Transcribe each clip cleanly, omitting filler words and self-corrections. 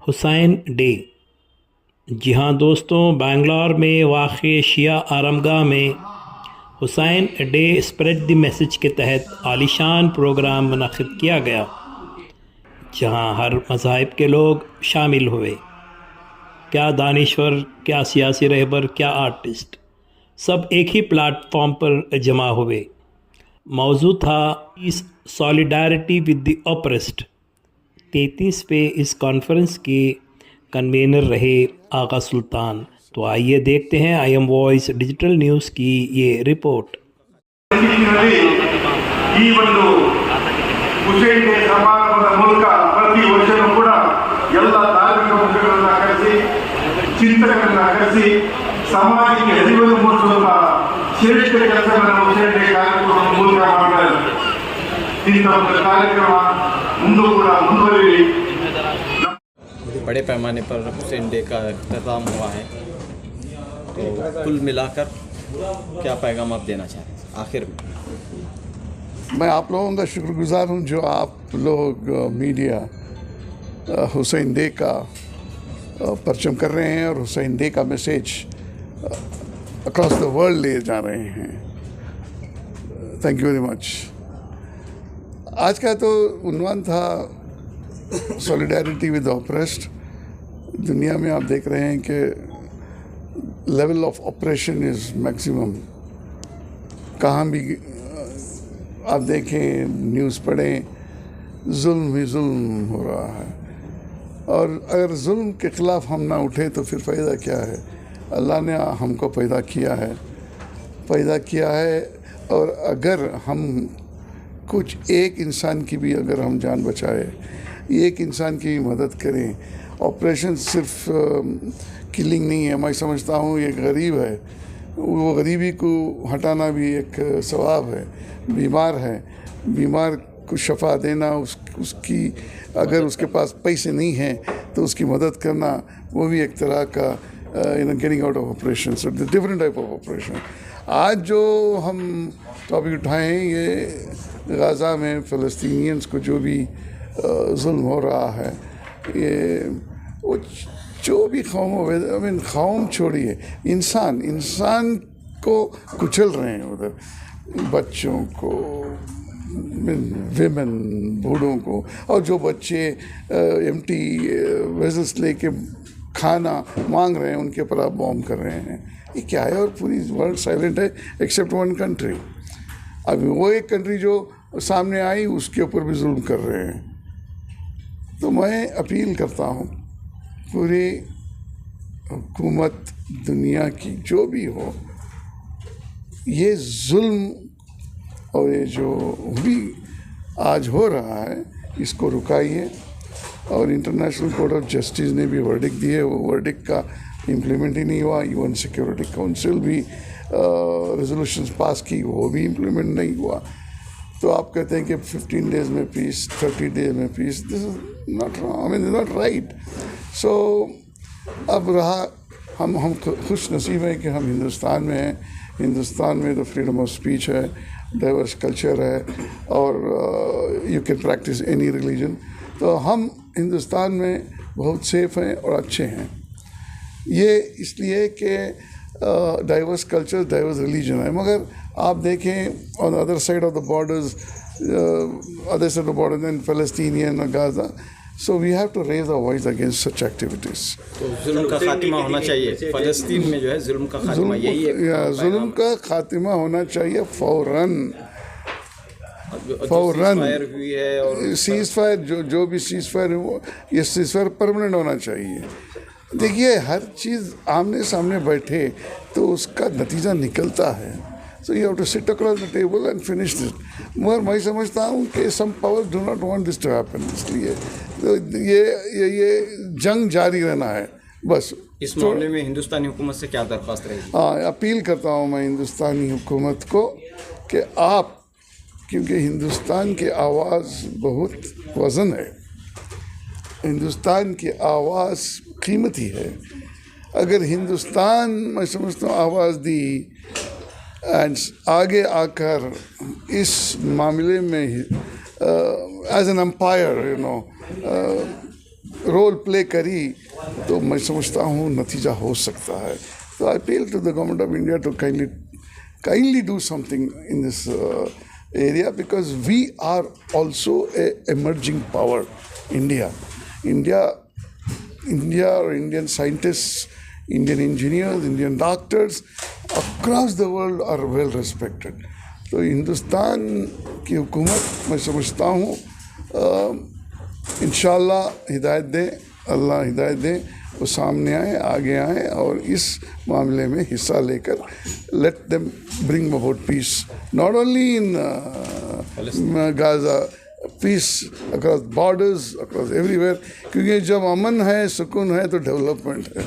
Hussain day. जी हाँ दोस्तों, बेंगलोर में वाक़ शिया आरामगाह में Hussain day spread the message के तहत आलीशान प्रोग्राम मुनक़िद किया गया, जहाँ हर मज़ाहिब के लोग शामिल हुए। क्या दानिश्वर, क्या सियासी रहबर, क्या आर्टिस्ट, सब एक ही प्लेटफॉर्म पर जमा हुए। मौजू था इस सॉलिडारिटी विद द ऑप्रेस्ड। 33वें इस कॉन्फ्रेंस के कन्वेनर रहे आगा सुल्तान। तो आइए देखते हैं I am voice digital news की ये रिपोर्ट। ಈ ಒಂದು ಹುಸೇನ್ ಡೇ ಸಮಾರಂಭದ ಮೂಲಕ ಪ್ರತಿ ವರ್ಷವೂ ಕೂಡ ಎಲ್ಲ ಧಾರ್ಮಿಕ ಮುಖಗಳನ್ನ ಕರೆಸಿ, ಚಿಂತಕರನ್ನ ಕರೆಸಿ ಸಮಾಜಕ್ಕೆ ಅರಿವನ್ನು ಮೂಡಿಸುವ ಶ್ರೇಷ್ಠ ಕೆಲಸಗಳನ್ನು ಹುಸೇನ್ ಡೇ ಕಾರ್ಯಕ್ರಮದ ಮೂಲಕ ಮಾಡ್ತಾರೆ. ಇಂಥ ಒಂದು ಕಾರ್ಯಕ್ರಮ ಮುಂದೂ ಕೂಡ ಮುಂದುವರಿಯಲಿ. बड़े पैमाने पर हुसैन डे का अख्ताम हुआ है, तो कुल मिलाकर क्या पैगाम आप देना चाहें आखिर में? मैं आप लोगों का शुक्रगुजार हूँ जो आप लोग मीडिया हुसैन डे का परचम कर रहे हैं और हुसैन डे का मैसेज अक्रॉस द वर्ल्ड ले जा रहे हैं। Thank you very much. आज का तो उन्वान था सॉलिडारिटी विद ऑप्रेस्ड। दुनिया में आप देख रहे हैं कि level of operation is maximum. कहाँ भी आप देखें, न्यूज़ पढ़ें, जुल्म ही जुल्म हो रहा है। और अगर जुल्म के ख़िलाफ़ हम ना उठे तो फिर फ़ायदा क्या है? अल्लाह ने हमको पैदा किया है और अगर हम कुछ एक इंसान की भी अगर हम जान बचाए, एक इंसान की मदद करें। ऑपरेशन सिर्फ किलिंग नहीं है। मैं समझता हूँ ये गरीब है, वो गरीबी को हटाना भी एक सवाब है। बीमार को शफा देना, उसकी अगर उसके पास पैसे नहीं हैं तो उसकी मदद करना, वो भी एक तरह का getting out of operation. So different type of operation. आज जो हम टॉपिक उठाए हैं, ये गाज़ा में फ़लस्तीनियंस को जो भी जुल्म हो रहा है, ये वो जो भी कौम छोड़िए, इंसान को कुचल रहे हैं उधर। बच्चों को, विमेन, बूढ़ों को, और जो बच्चे एम्प्टी वेजल्स लेके खाना मांग रहे हैं, उनके ऊपर आप बॉम्ब कर रहे हैं। ये क्या है? और पूरी वर्ल्ड साइलेंट है एक्सेप्ट वन कंट्री। अभी वो एक कंट्री जो सामने आई, उसके ऊपर भी जुल्म कर रहे हैं। तो मैं अपील करता हूँ पूरी हुकूमत दुनिया की जो भी हो, ये जुल्म और ये जो भी आज हो रहा है, इसको रुकाइए। और इंटरनेशनल कोर्ट ऑफ जस्टिस ने भी वर्डिक्ट दिए, वो वर्डिक्ट का इम्प्लीमेंट ही नहीं हुआ। यूएन सिक्योरिटी काउंसिल भी रेजोल्यूशंस पास की, वो भी इम्प्लीमेंट नहीं हुआ। तो आप कहते हैं कि 15 डेज में पीस, 30 डेज में पीस। This is not not right. So अब रहा, हम खुश नसीब हैं कि हम हिंदुस्तान में हैं। हिंदुस्तान में तो फ्रीडम ऑफ स्पीच है, डाइवर्स कल्चर है, और you can practice any religion. तो हम हिंदुस्तान में बहुत सेफ हैं और अच्छे हैं। ये इसलिए कि डाइवर्स कल्चर, डाइवर्स रिलीजन है। मगर आप देखें on other side of the borders, other side of border then Palestinian और Gaza. So we have to raise our voice against such activities. तो जुल्म का खात्मा होना चाहिए फ़लस्तीन में, जो है जुल्म का खात्मा, यही है। जुल्म का खात्मा होना चाहिए फ़ौरन। हुई है और सीज़ फायर, जो भी सीज़ फायर है, वो ये सीज़ फायर परमानेंट होना चाहिए। देखिए, हर चीज़ आमने सामने बैठे तो उसका नतीजा निकलता है। So you have to sit across the table and finish this. मगर मैं समझता हूँ कि some powers do not want this to happen, इसलिए तो ये जंग जारी रहना है बस। इस मामले में हिंदुस्तानी हुकूमत से क्या दरख्वास्त रहेगी? हाँ, अपील करता हूँ मैं हिंदुस्तानी हुकूमत को कि आप, क्योंकि हिंदुस्तान की आवाज़ बहुत वज़न है, हिंदुस्तान की आवाज़ कीमती है। अगर हिंदुस्तान, मैं समझता हूँ, आवाज़ दी एंड आगे आकर इस मामले में as an umpire, role play करी तो मैं समझता हूँ नतीजा हो सकता है. तो I appeal to the government of India to kindly do something in this area, because we are also a emerging power. India or Indian scientists, Indian engineers, Indian doctors across the world are well respected. तो हिंदुस्तान की हुकूमत मैं समझता हूँ इंशाअल्लाह हिदायत दे, अल्लाह हिदायत दे, वो सामने आए, आगे आए और इस मामले में हिस्सा लेकर let them bring about peace, not only in Gaza, peace across borders, across everywhere, क्योंकि जब अमन है, सुकून है तो डेवलपमेंट है,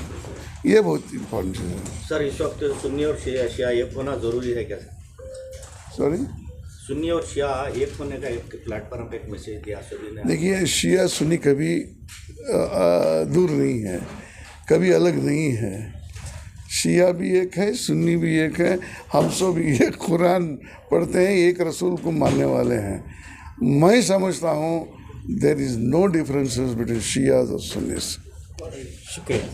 ये बहुत इम्पोर्टेंट चीज़ है. सर इस वक्त सुन्नी और शिया एक होना ज़रूरी है क्या? सॉरी, सुन्नी और शिया एक होने का एक प्लेटफॉर्म पे एक मैसेज दिया सभी ने. देखिए, शिया सुन्नी कभी दूर नहीं है, कभी अलग नहीं है. शिया भी एक है, सुन्नी भी एक है, हम सब एक कुरान पढ़ते हैं, एक रसूल को मानने वाले हैं. मैं समझता हूँ there is no differences between Shias और सुन्नीस. शुक्रिया.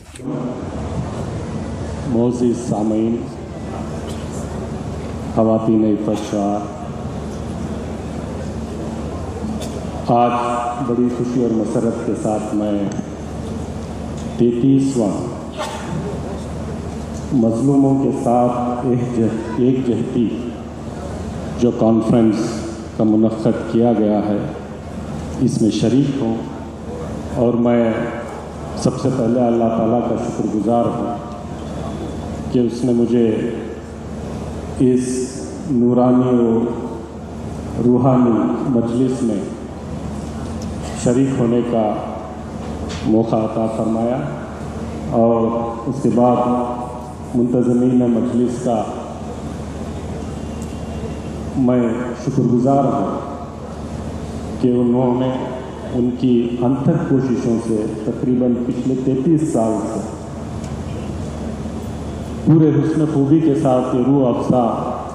मोअज़्ज़िज़ सामीन, ख़वातीन इफ़्तार, आज बड़ी खुशी और मसरत के साथ मैं 33वां मज़लूमों के साथ एक जहती जो कॉन्फ्रेंस का मुनक़्क़द किया गया है, इसमें शरीक हूँ. और मैं सबसे पहले अल्लाह ताला का शुक्रगुज़ार हूँ कि उसने मुझे इस नूरानी और रूहानी मजलिस में शरीक होने का मौका अता फरमाया. और उसके बाद मुंतज़मीन मजलिस का मैं शुक्रगुज़ार हूँ कि उन्होंने उनकी अनथक कोशिशों से तकरीबन पिछले 33 साल से पूरे हुस्न खूबी के साथ रूह अफ़ज़ा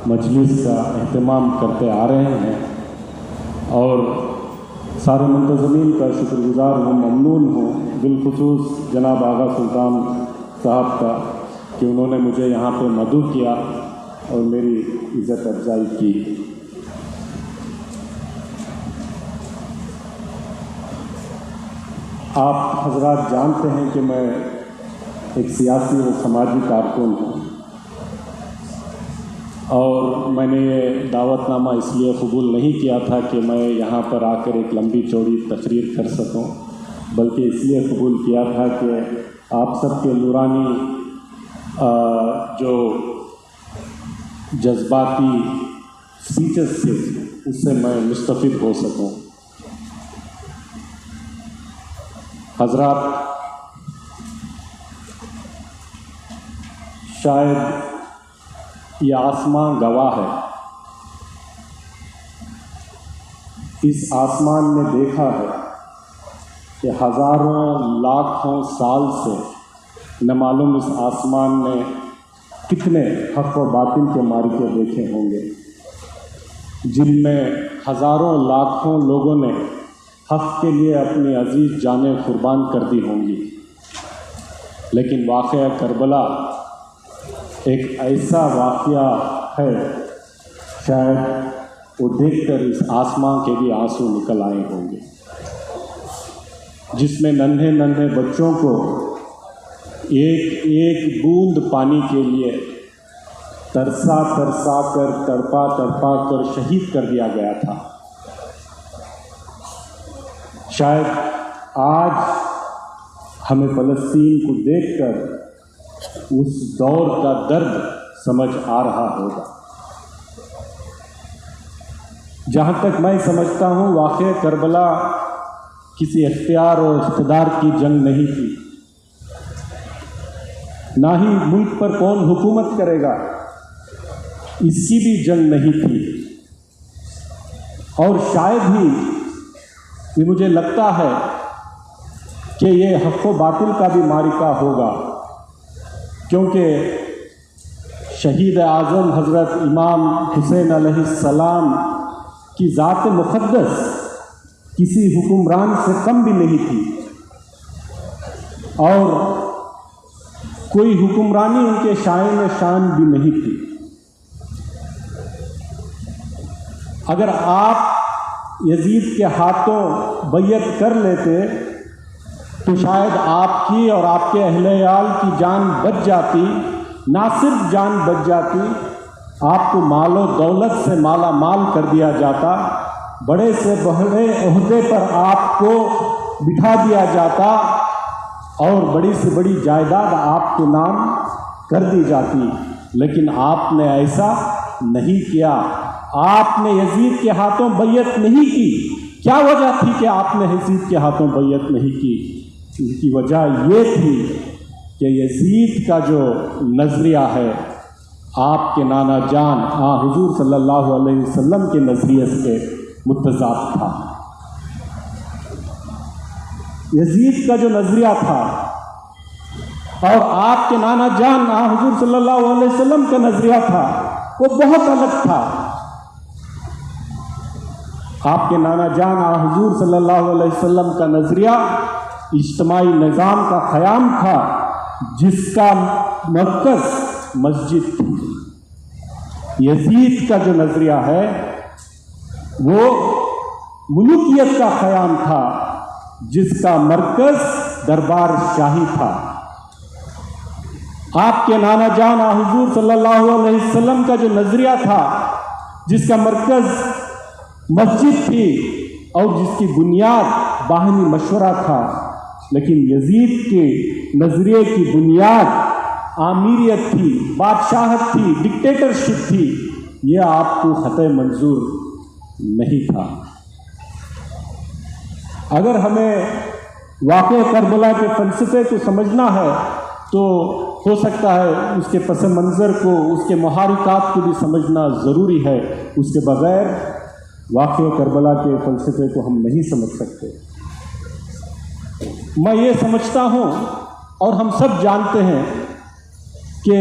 मजलिस का अहतमाम करते आ रहे हैं. और सारे मुंतज़मीन का शुक्रगुज़ार हूँ, ममनून हूँ, बिलखुसूस जनाब आगा सुल्तान साहब का कि उन्होंने मुझे यहाँ पे मदऊ किया और मेरी इज़्ज़त अफजाई की. आप हजरात जानते हैं कि मैं एक सियासी और समाजी कारकुन हूँ और मैंने ये दावतनामा इसलिए कबूल नहीं किया था कि मैं यहाँ पर आकर एक लंबी चौड़ी तकरीर कर सकूं, बल्कि इसलिए कबूल किया था कि आप सबके नूरानी जो जज्बाती स्पीचेस थे उससे मैं मुस्तफ़ीद हो सकूं. हजरात, शायद ये आसमां गवाह है. इस आसमान में देखा है कि हज़ारों लाखों साल से न मालूम इस आसमान में कितने हक़ व बातिल के मारिके देखे होंगे, जिनमें हज़ारों लाखों लोगों ने हक़ के लिए अपनी अजीज़ जानें कुर्बान कर दी होंगी. लेकिन वाक़या करबला एक ऐसा वाक़या है, शायद वो देखकर इस आसमां के भी आंसू निकल आए होंगे, जिसमें नन्हे नन्हे बच्चों को एक एक बूंद पानी के लिए तरसा तरसा कर, तड़पा तड़पा कर शहीद कर दिया गया था. शायद आज हमें फ़लस्तीन को देखकर उस दौर का दर्द समझ आ रहा होगा. जहाँ तक मैं समझता हूँ, वाक़या करबला किसी इख्तियार और इक़्तिदार की जंग नहीं थी, ना ही मुल्क पर कौन हुकूमत करेगा इसकी भी जंग नहीं थी. और शायद ही ये मुझे लगता है कि ये हक़ व बातिल का भी मारिका होगा, क्योंकि शहीद आज़म हज़रत इमाम हुसैन अलैहिस्सलाम की ज़ात मुक़द्दस किसी हुक्मरान से कम भी नहीं थी. और कोई हुक्मरानी उनके शान शान भी नहीं थी। अगर आप यजीद के हाथों बैयत कर लेते तो शायद आपकी और आपके अहले-याल की जान बच जाती, ना सिर्फ जान बच जाती, आपको मालो दौलत से माला माल कर दिया जाता, बड़े से बड़े ओहदे पर आपको बिठा दिया जाता और बड़ी से बड़ी जायदाद आपके नाम कर दी जाती। लेकिन आपने ऐसा नहीं किया। आपने यजीद के हाथों बैयत नहीं की। क्या वजह थी कि आपने यजीद के हाथों बैयत नहीं की? इसकी वजह ये थी कि यजीद का जो नज़रिया है आपके नाना जान हुजूर सल्लल्लाहु अलैहि वसल्लम के नज़रिए से मुतज़ाद था। यजीद का जो नज़रिया था और आपके नाना जान हुजूर सल्लल्लाहु अलैहि वसल्लम का नज़रिया था, वो बहुत अलग था। आपके नाना जान हुजूर सल्लल्लाहु अलैहि वसल्लम का नज़रिया इज्तिमाई निज़ाम का क़याम था, जिसका मरकज़ मस्जिद थी। यजीद का जो नज़रिया है वो मुल्कियत का क़याम था, जिसका मरकज़ दरबार शाही था। आपके नाना जान हुजूर सल्लल्लाहु अलैहि वसल्लम का जो नज़रिया था, जिसका मरकज़ मस्जिद थी और जिसकी बुनियाद बाहमी मशवरा था, लेकिन यजीद के नज़रिए की बुनियाद आमीरियत थी, बादशाहत थी, डिक्टेटरशिप थी। यह आपको ख़तः मंजूर नहीं था। अगर हमें वाक़े करबला के फ़लसफ़े को समझना है तो हो सकता है उसके पस मंज़र को, उसके मुहारिकात को भी समझना ज़रूरी है। उसके बग़ैर वाक़े करबला के फ़लसफ़े को हम नहीं समझ सकते। मैं ये समझता हूँ और हम सब जानते हैं कि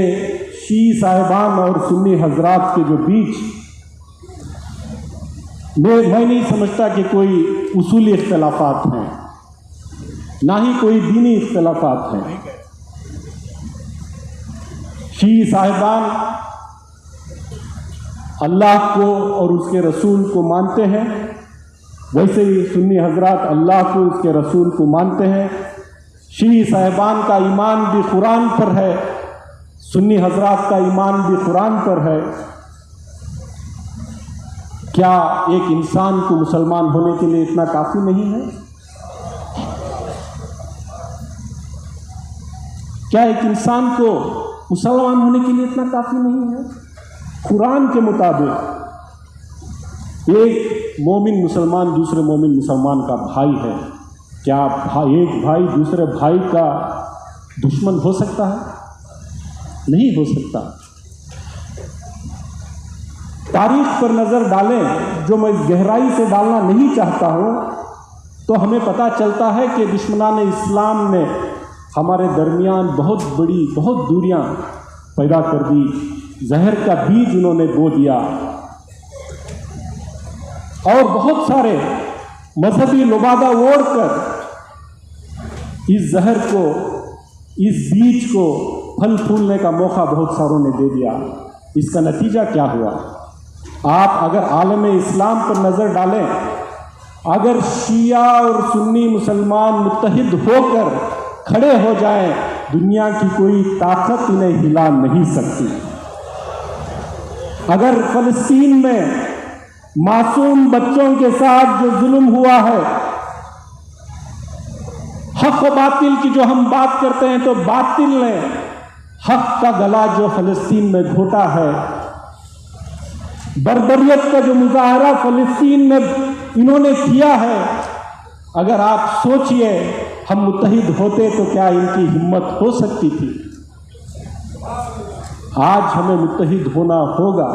शीई साहिबान और सुन्नी हजरात के जो बीच मैं नहीं समझता कि कोई उसूली इख्तलाफात हैं, ना ही कोई दीनी इख्तलाफात हैं। शीई साहिबान अल्लाह को और उसके रसूल को मानते हैं, वैसे ही सुन्नी हजरात अल्लाह को, उसके रसूल को मानते हैं। शीई साहिबान का ईमान भी कुरान पर है, सुन्नी हजरात का ईमान भी कुरान पर है। क्या एक इंसान को मुसलमान होने के लिए इतना काफ़ी नहीं है? क्या एक इंसान को मुसलमान होने के लिए इतना काफ़ी नहीं है? कुरान के मुताबिक एक मोमिन मुसलमान दूसरे मोमिन मुसलमान का भाई है। क्या एक भाई दूसरे भाई का दुश्मन हो सकता है? नहीं हो सकता। तारीख पर नज़र डालें, जो मैं गहराई से डालना नहीं चाहता हूँ, तो हमें पता चलता है कि दुश्मनान इस्लाम ने हमारे दरमियान बहुत दूरियां पैदा कर दी। जहर का बीज उन्होंने बो दिया और बहुत सारे मजहबी लुबादा ओढ़कर इस जहर को, इस बीज को फल फूलने का मौका बहुत सारों ने दे दिया। इसका नतीजा क्या हुआ? आप अगर आलम इस्लाम पर नज़र डालें, अगर शिया और सुन्नी मुसलमान मुत्तहिद होकर खड़े हो जाएं, दुनिया की कोई ताकत इन्हें हिला नहीं सकती। अगर फ़लस्तीन में मासूम बच्चों के साथ जो जुल्म हुआ है, हक व बातिल की जो हम बात करते हैं, तो बातिल ने हक का गला जो फ़लस्तीन में घोटा है, बर्बरियत का जो मुजाहरा फ़लस्तीन में इन्होंने किया है, अगर आप सोचिए हम मुत्तहिद होते तो क्या इनकी हिम्मत हो सकती थी? आज हमें मुत्तहिद होना होगा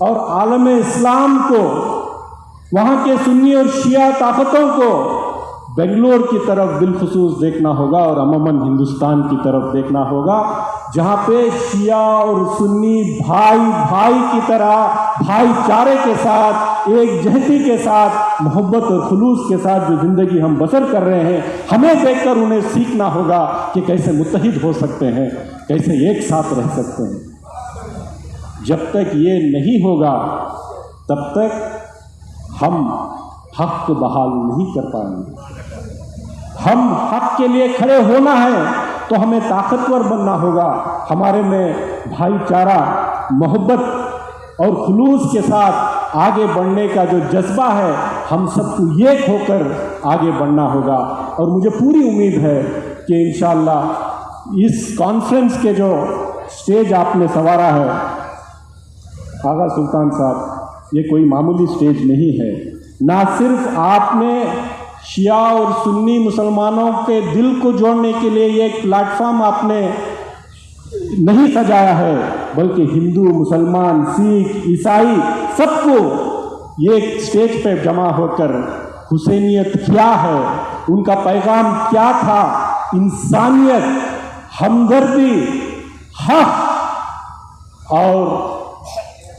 और आलम इस्लाम को, वहाँ के सुन्नी और शिया ताकतों को बेंगलोर की तरफ बिलखुसूस देखना होगा और अमूमन हिंदुस्तान की तरफ देखना होगा, जहाँ पे शिया और सुन्नी भाई भाई की तरह भाईचारे के साथ, एक जहती के साथ, मोहब्बत और खुलूस के साथ जो ज़िंदगी हम बसर कर रहे हैं, हमें देखकर उन्हें सीखना होगा कि कैसे मुत्तहिद हो सकते हैं, कैसे एक साथ रह सकते हैं। जब तक ये नहीं होगा तब तक हम हक को बहाल नहीं कर पाएंगे। हम हक के लिए खड़े होना है तो हमें ताकतवर बनना होगा। हमारे में भाईचारा, मोहब्बत और खुलूस के साथ आगे बढ़ने का जो जज्बा है, हम सबको एक होकर आगे बढ़ना होगा। और मुझे पूरी उम्मीद है कि इंशाअल्लाह इस कॉन्फ्रेंस के जो स्टेज आपने संवारा है आगा सुल्तान साहब, ये कोई मामूली स्टेज नहीं है। ना सिर्फ आपने शिया और सुन्नी मुसलमानों के दिल को जोड़ने के लिए ये एक प्लेटफॉर्म आपने नहीं सजाया है, बल्कि हिंदू, मुसलमान, सिख, ईसाई सबको ये एक स्टेज पे जमा होकर हुसैनियत क्या है, उनका पैगाम क्या था, इंसानियत, हमदर्दी, हक और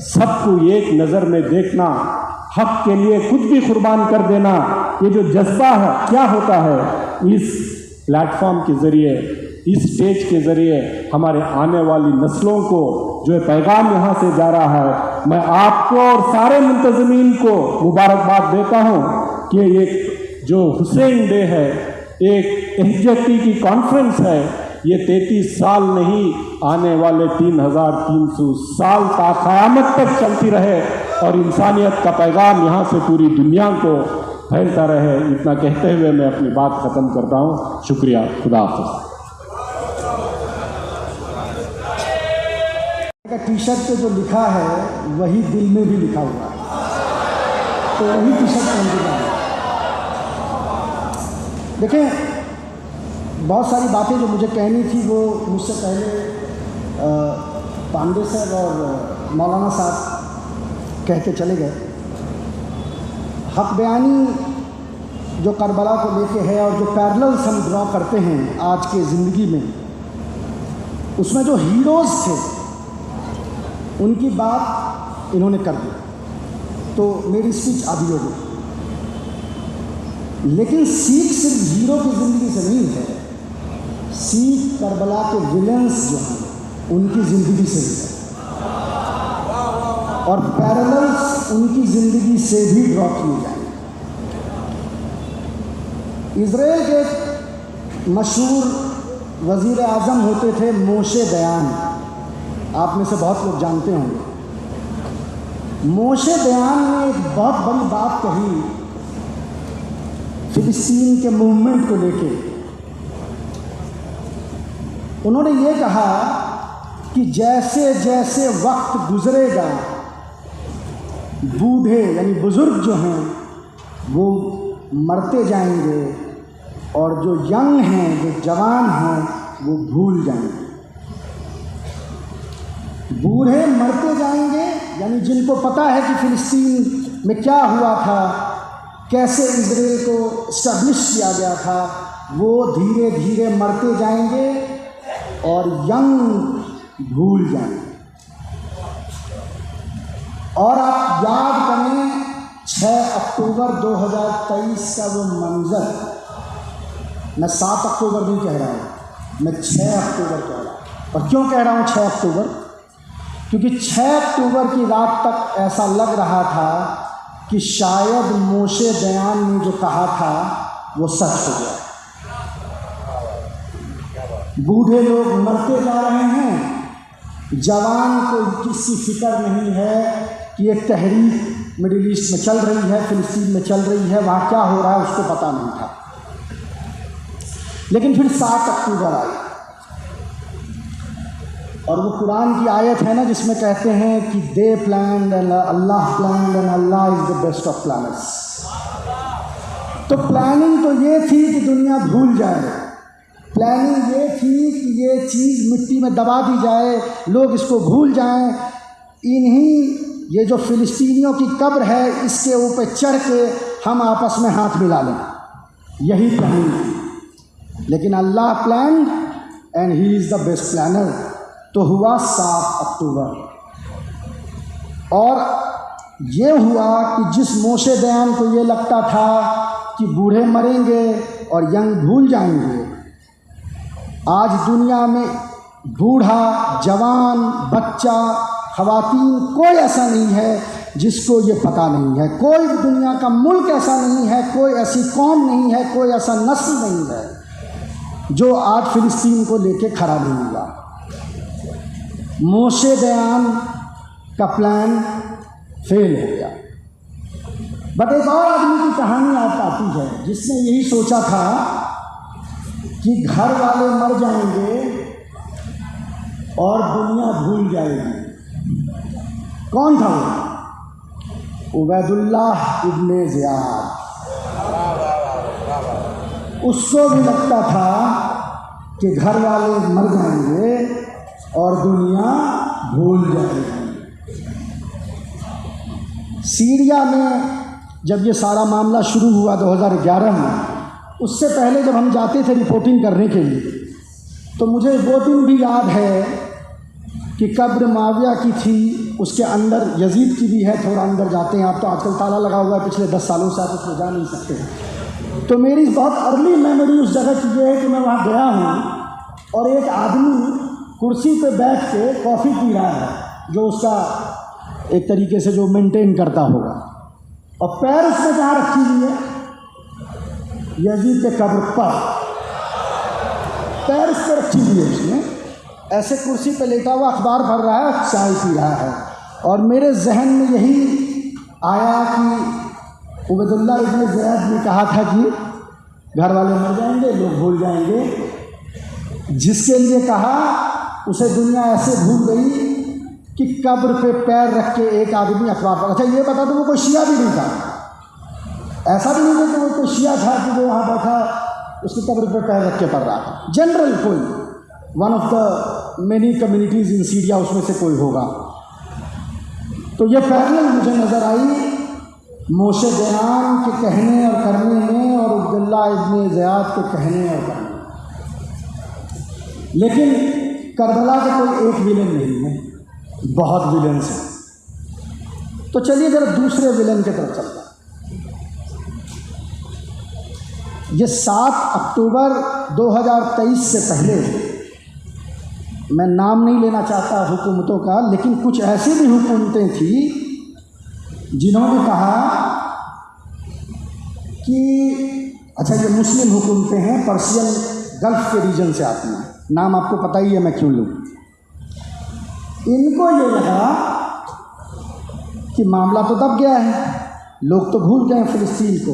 सबको एक नज़र में देखना, हक के लिए कुछ भी कुर्बान कर देना, ये जो जज्बा है क्या होता है, इस प्लेटफॉर्म के ज़रिए, इस स्टेज के ज़रिए हमारे आने वाली नस्लों को जो पैगाम यहाँ से जा रहा है, मैं आपको और सारे मुंतज़मीन को मुबारकबाद देता हूँ कि एक जो हुसैन डे है, एक एहजती की कॉन्फ्रेंस है, ये 33 साल नहीं, आने वाले 3300 साल क़यामत तक चलती रहे और इंसानियत का पैगाम यहाँ से पूरी दुनिया को फैलता रहे। इतना कहते हुए मैं अपनी बात ख़त्म करता हूँ। शुक्रिया, खुदा हाफ़िज़। टी शर्ट पे जो लिखा है वही दिल में भी लिखा हुआ है, तो वही टी शर्ट पहनना है। देखें, बहुत सारी बातें जो मुझे कहनी थी वो मुझसे पहले पांडे सर और मौलाना साहब कह के चले गए। हक बयानी जो करबला को लेके है और जो पैरेलल्स हम ड्रॉ करते हैं आज के ज़िंदगी में, उसमें जो हीरोज़ थे उनकी बात इन्होंने कर दी, तो मेरी स्पीच आधी हो गई। लेकिन सीख सिर्फ हीरो की ज़िंदगी से नहीं है, सीख करबला के विलेंस जो हैं उनकी ज़िंदगी से भी है, और पैरेलल्स उनकी ज़िंदगी से भी ड्रॉ किए जाएंगे। इज़राइल के मशहूर वज़ीर आज़म होते थे मोशे दयान, आप में से बहुत लोग जानते होंगे। मोशे दयान ने एक बहुत बड़ी बात कही फ़िलिस्तीन के मूवमेंट को लेके। उन्होंने ये कहा कि जैसे जैसे वक्त गुजरेगा, बूढ़े यानी बुज़ुर्ग जो हैं वो मरते जाएंगे और जो यंग हैं, जो जवान हैं, वो भूल जाएंगे। बूढ़े मरते जाएंगे यानी जिनको पता है कि फ़िलिस्तीन में क्या हुआ था, कैसे इज़राइल को इस्टेब्लिश किया गया था, वो धीरे धीरे मरते जाएंगे और यंग भूल जाएंगे। और आप याद करें 6 अक्टूबर 2023 का वो मंज़र, मैं 7 अक्टूबर नहीं कह रहा हूँ, मैं 6 अक्टूबर कह रहा हूँ। और क्यों कह रहा हूँ 6 अक्टूबर? क्योंकि 6 अक्टूबर की रात तक ऐसा लग रहा था कि शायद मोशे दयान ने जो कहा था वो सच हो गया। बूढ़े लोग मरते जा रहे हैं, जवान को किसी फिक्र नहीं है कि एक तहरीक मिडिल ईस्ट में चल रही है, फ़िलिस्तीन में चल रही है, वहाँ क्या हो रहा है उसको पता नहीं था। लेकिन फिर 7 अक्टूबर आई और वो कुरान की आयत है ना जिसमें कहते हैं कि they planned and Allah planned and Allah is the best of planners. तो प्लानिंग तो ये थी कि दुनिया भूल जाए, प्लानिंग ये थी कि ये चीज़ मिट्टी में दबा दी जाए, लोग इसको भूल जाएं, इन्हीं ये जो फ़िलिस्तीनियों की कब्र है इसके ऊपर चढ़ के हम आपस में हाथ मिला लें, यही प्लानिंग थी। लेकिन Allah planned and he is the best planner. तो हुआ 7 अक्टूबर। और ये हुआ कि जिस मोशे दयान को ये लगता था कि बूढ़े मरेंगे और यंग भूल जाएंगे, आज दुनिया में बूढ़ा, जवान, बच्चा, ख़वातीन कोई ऐसा नहीं है जिसको ये पता नहीं है। कोई दुनिया का मुल्क ऐसा नहीं है, कोई ऐसी कौम नहीं है, कोई ऐसा नस्ल नहीं है जो आज फ़िलिस्तीन को लेके खड़ा नहीं हुआ। मोशे दयान का प्लान फेल हो गया। बट एक और आदमी की कहानी आप आती है जिसने यही सोचा था कि घर वाले मर जाएंगे और दुनिया भूल जाएगी। कौन था वो? Ubaidullah Ibn Ziyad. उसको भी लगता था कि घर वाले मर जाएंगे और दुनिया भूल जाएगी। सीरिया में जब ये सारा मामला शुरू हुआ 2011 में, उससे पहले जब हम जाते थे रिपोर्टिंग करने के लिए, तो मुझे वो दिन भी याद है कि कब्र माविया की थी, उसके अंदर यजीद की भी है। थोड़ा अंदर जाते हैं आप तो आजकल ताला लगा हुआ है, पिछले 10 सालों से आप उसमें जा नहीं सकते। तो मेरी बहुत अर्ली मेमोरी उस जगह की ये है कि मैं वहाँ गया हूँ और एक आदमी कुर्सी पे बैठ के कॉफ़ी पी रहा है, जो उसका एक तरीके से जो मेंटेन करता होगा, और पैर उसने जहाँ रखी हुई है यजीद के कब्र पर, पैर उस पर रखी हुई है उसने, ऐसे कुर्सी पे लेटा हुआ अखबार पढ़ रहा है, चाय पी रहा है। और मेरे जहन में यही आया कि उबैदुल्लाह इब्ने ज़ियाद ने कहा था कि घर वाले मर जाएंगे, लोग भूल जाएंगे। जिसके लिए कहा उसे दुनिया ऐसे भूल गई कि कब्र पे पैर रख के एक आदमी अखबार पढ़। अच्छा ये बता दो, वो कोई शिया भी नहीं था, ऐसा भी नहीं था कि वो कोई शिया था कि वो वहाँ बैठा उसकी कब्र पे पैर रख के पढ़ रहा था। जनरल कोई, one of the many communities in Syria, उसमें से कोई होगा। तो ये पैरेलल मुझे नज़र आई मोशे दयान के कहने और करने में और उबैदुल्लाह इब्ने ज़ियाद के कहने और करने में। लेकिन करबला का कोई एक विलन नहीं है, बहुत विलन्स हैं। तो चलिए जरा दूसरे विलन की तरफ चलते हैं। ये 7 अक्टूबर 2023 से पहले, मैं नाम नहीं लेना चाहता हुकूमतों का, लेकिन कुछ ऐसी भी हुकूमतें थी जिन्होंने कहा कि अच्छा ये मुस्लिम हुकूमतें हैं, पर्शियन गल्फ के रीजन से आती हैं, नाम आपको पता ही है मैं क्यों लूँ। इनको ये लगा कि मामला तो दब गया है, लोग तो भूल गए फ़िलिस्तीन को,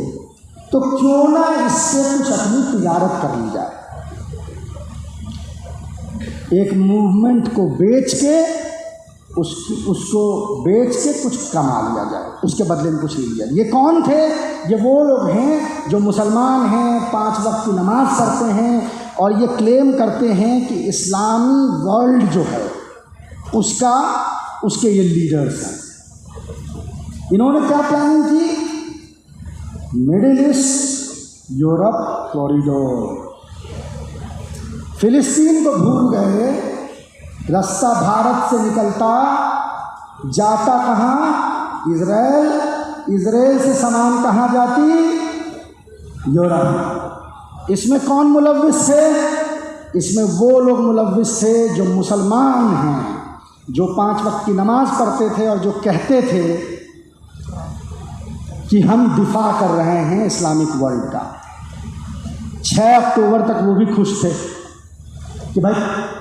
तो क्यों ना इससे कुछ अपनी तिजारत कर ली जाए। एक मूवमेंट को बेच के उसको बेच के कुछ कमा लिया जाए, उसके बदले में कुछ ले लिया। ये कौन थे? ये वो लोग हैं जो मुसलमान हैं, 5 वक्त की नमाज़ पढ़ते हैं और ये क्लेम करते हैं कि इस्लामी वर्ल्ड जो है उसके ये लीडर्स हैं। इन्होंने क्या प्लानिंग की? Middle East Europe corridor. फ़िलिस्तीन को भूल गए, रास्ता भारत से निकलता जाता कहाँ? इज़राइल। इज़राइल से सामान कहाँ जाती? यूरोप। इसमें कौन मुलव्विस थे? इसमें वो लोग मुलव्विस थे जो मुसलमान हैं, जो 5 वक्त की नमाज़ पढ़ते थे और जो कहते थे कि हम दिफा कर रहे हैं इस्लामिक वर्ल्ड का। 6 अक्टूबर तक वो भी खुश थे कि भाई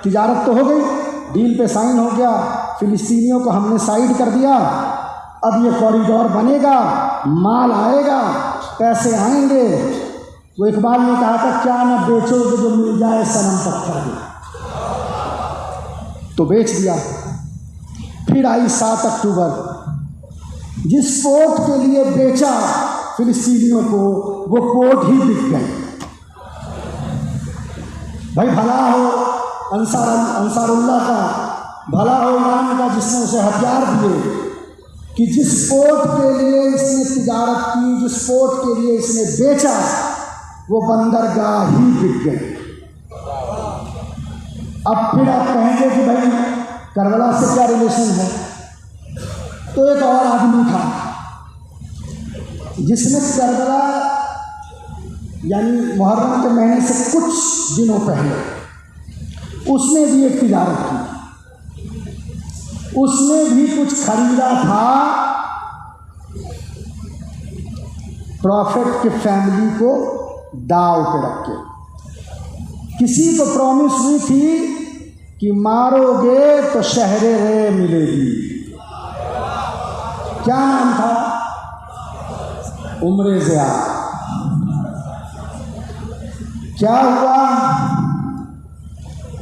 तिजारत तो हो गई, डील पे साइन हो गया, फ़िलिस्तीनियों को हमने साइड कर दिया, अब ये कॉरिडोर बनेगा, माल आएगा, पैसे आएंगे। वो इकबाल ने कहा था क्या ना बेचोगे जो मिल जाए सनम पत्थर के, तो बेच दिया। फिर आई 7 अक्टूबर, जिस पोर्ट के लिए बेचा फ़िलिस्तीनियों को वो पोर्ट ही बिक गए। भाई भला हो अंसारुल्लाह का, भला हो ईरान का जिसने उसे हथियार दिए, कि जिस पोर्ट के लिए इसने तिजारत की, जिस पोर्ट के लिए इसने बेचा, वो बंदरगाह ही बिक गए। अब फिर आप कहेंगे कि भाई करबला से क्या रिलेशन है। तो एक और आदमी था जिसने करबला यानी मुहर्रम के महीने से कुछ दिनों पहले उसने भी एक तिजारत की, उसने भी कुछ खरीदा था प्रॉफिट के फैमिली को दाव पे रख के। किसी को प्रॉमिस हुई थी कि मारोगे तो शहरे रे मिलेगी। क्या नाम था? उम्र ज़ियाद। क्या हुआ?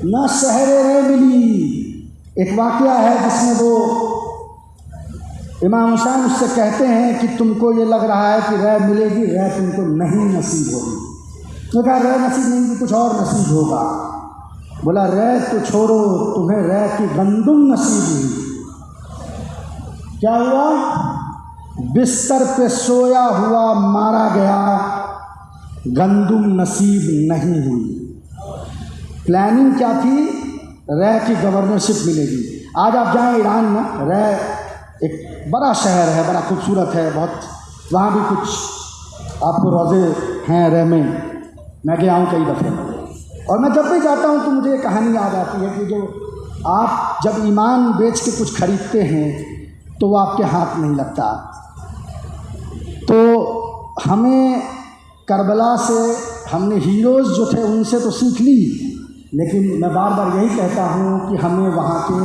न शहरे रे मिली। एक वाक़या है जिसमें वो इमाम हुसैन उससे कहते हैं कि तुमको ये लग रहा है कि रह मिलेगी, रह तुमको नहीं नसीब होगी। तो कहा रह नसीब नहीं होगी, कुछ और नसीब होगा। बोला रह तो छोड़ो, तुम्हें रह की गंदुम नसीब हुई। क्या हुआ? बिस्तर पे सोया हुआ मारा गया, गंदुम नसीब नहीं हुई। प्लानिंग क्या थी? रह की गवर्नरशिप मिलेगी। आज आप जाएं ईरान में, रह एक बड़ा शहर है, बड़ा खूबसूरत है बहुत, वहाँ भी कुछ आपको रोज़े हैं रह में। मैं गया हूँ कई दफ़े, और मैं जब भी जाता हूँ तो मुझे ये कहानी याद आती है कि जो आप जब ईमान बेच के कुछ खरीदते हैं तो वो आपके हाथ नहीं लगता। तो हमें करबला से हमने हीरोज़ जो थे उनसे तो सीख ली, लेकिन मैं बार बार यही कहता हूँ कि हमें वहाँ के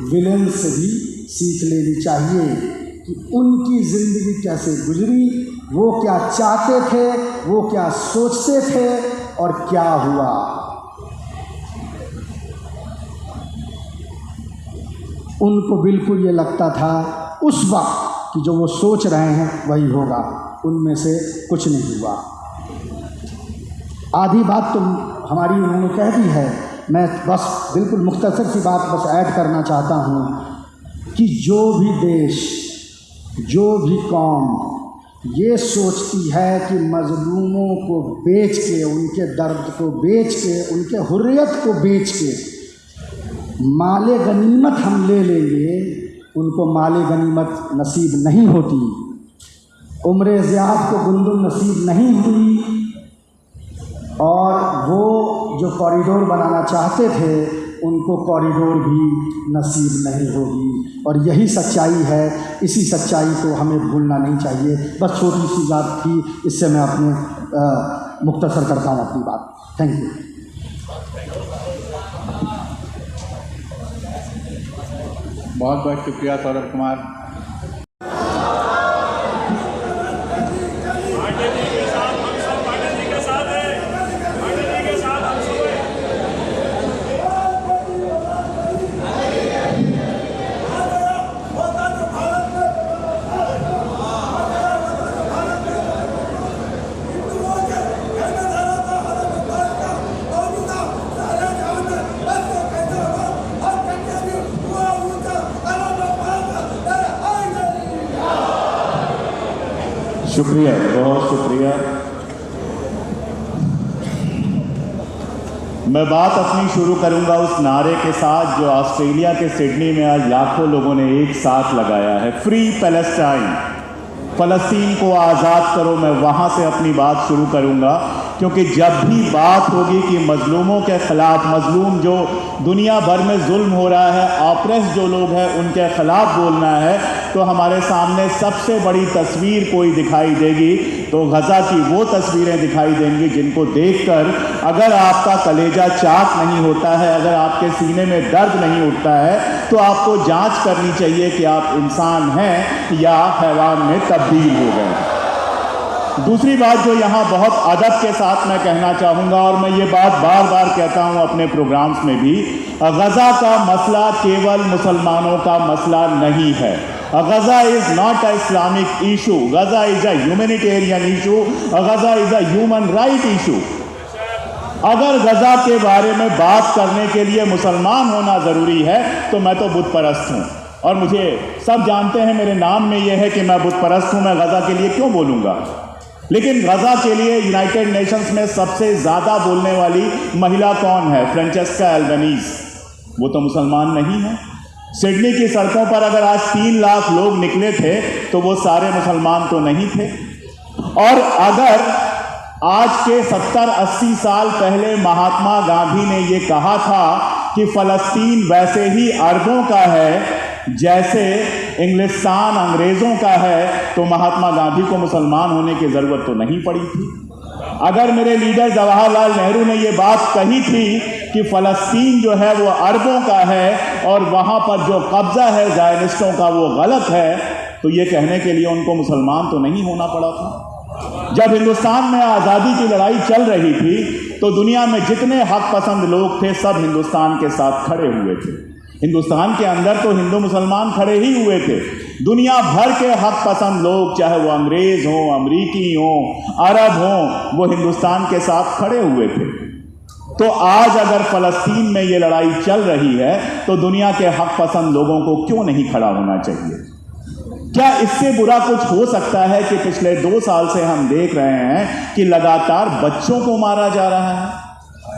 विलेन से भी सीख लेनी चाहिए कि उनकी ज़िंदगी कैसे गुजरी, वो क्या चाहते थे, वो क्या सोचते थे और क्या हुआ। उनको बिल्कुल ये लगता था उस वक्त कि जो वो सोच रहे हैं वही होगा, उनमें से कुछ नहीं हुआ। आधी बात तो हमारी उन्होंने कह दी है, मैं बस बिल्कुल मुख्तसर सी बात बस ऐड करना चाहता हूँ कि जो भी देश, जो भी कौम ये सोचती है कि मज़लूमों को बेच के, उनके दर्द को बेच के, उनके हुर्रियत को बेच के माले गनीमत हम ले लेंगे, उनको माले गनीमत नसीब नहीं होती। उम्र ज़ियाद को गुंदुम नसीब नहीं हुई, और वो जो कॉरिडोर बनाना चाहते थे उनको कॉरिडोर भी नसीब नहीं होगी। और यही सच्चाई है, इसी सच्चाई को हमें भूलना नहीं चाहिए। बस छोटी सी बात थी, इससे मैं अपने मुख्तसर करता हूँ अपनी बात। Thank you. बहुत बहुत शुक्रिया सौरभ कुमार। शुक्रिया, बहुत शुक्रिया। मैं बात अपनी शुरू करूंगा उस नारे के साथ जो ऑस्ट्रेलिया के सिडनी में आज लाखों लोगों ने एक साथ लगाया है, फ्री पैलेस्टाइन, फ़लस्तीन को आज़ाद करो। मैं वहाँ से अपनी बात शुरू करूँगा, क्योंकि जब भी बात होगी कि मज़लूमों के ख़िलाफ़, मज़लूम जो दुनिया भर में जुल्म हो रहा है, ऑप्रेस जो लोग हैं उनके ख़िलाफ़ बोलना है, तो हमारे सामने सबसे बड़ी तस्वीर कोई दिखाई देगी तो गज़ा की वो तस्वीरें दिखाई देंगी जिनको देखकर अगर आपका कलेजा चाक नहीं होता है, अगर आपके सीने में दर्द नहीं उठता है, तो आपको जांच करनी चाहिए कि आप इंसान हैं या हैवान में तब्दील हो गए। दूसरी बात जो यहाँ बहुत अदब के साथ मैं कहना चाहूँगा, और मैं ये बात बार बार कहता हूँ अपने प्रोग्राम्स में भी, गज़ा का मसला केवल मुसलमानों का मसला नहीं है। Gaza is not a Islamic issue, Gaza is a humanitarian issue, Gaza is a human right issue. अगर गज़ा के बारे में बात करने के लिए मुसलमान होना ज़रूरी है तो मैं तो बुत परस्त हूँ, और मुझे सब जानते हैं, मेरे नाम में यह है कि मैं बुत परस्त हूँ। मैं गज़ा के लिए क्यों बोलूँगा? लेकिन गज़ा के लिए यूनाइटेड नेशंस में सबसे ज़्यादा बोलने वाली महिला कौन है? फ्रांचेस्का एल्बनीज़। वो तो मुसलमान नहीं है। सिडनी की सड़कों पर अगर आज 3 लाख लोग निकले थे तो वो सारे मुसलमान तो नहीं थे। और अगर आज के 70-80 साल पहले महात्मा गांधी ने ये कहा था कि फ़लस्तीन वैसे ही अरबों का है जैसे इंग्लिस्तान अंग्रेज़ों का है, तो महात्मा गांधी को मुसलमान होने की ज़रूरत तो नहीं पड़ी थी। अगर मेरे लीडर जवाहरलाल नेहरू ने ये बात कही थी कि फ़लस्तीन जो है वो अरबों का है और वहाँ पर जो कब्ज़ा है ज़ायनिस्टों का वो गलत है, तो ये कहने के लिए उनको मुसलमान तो नहीं होना पड़ा था। जब हिंदुस्तान में आज़ादी की लड़ाई चल रही थी तो दुनिया में जितने हक पसंद लोग थे सब हिंदुस्तान के साथ खड़े हुए थे। हिंदुस्तान के अंदर तो हिंदू मुसलमान खड़े ही हुए थे। दुनिया भर के हक पसंद लोग, चाहे वो अंग्रेज़ हों, अमरीकी हों, अरब हों, वो हिंदुस्तान के साथ खड़े हुए थे। तो आज अगर फ़लस्तीन में ये लड़ाई चल रही है तो दुनिया के हक पसंद लोगों को क्यों नहीं खड़ा होना चाहिए? क्या इससे बुरा कुछ हो सकता है कि पिछले 2 साल से हम देख रहे हैं कि लगातार बच्चों को मारा जा रहा है?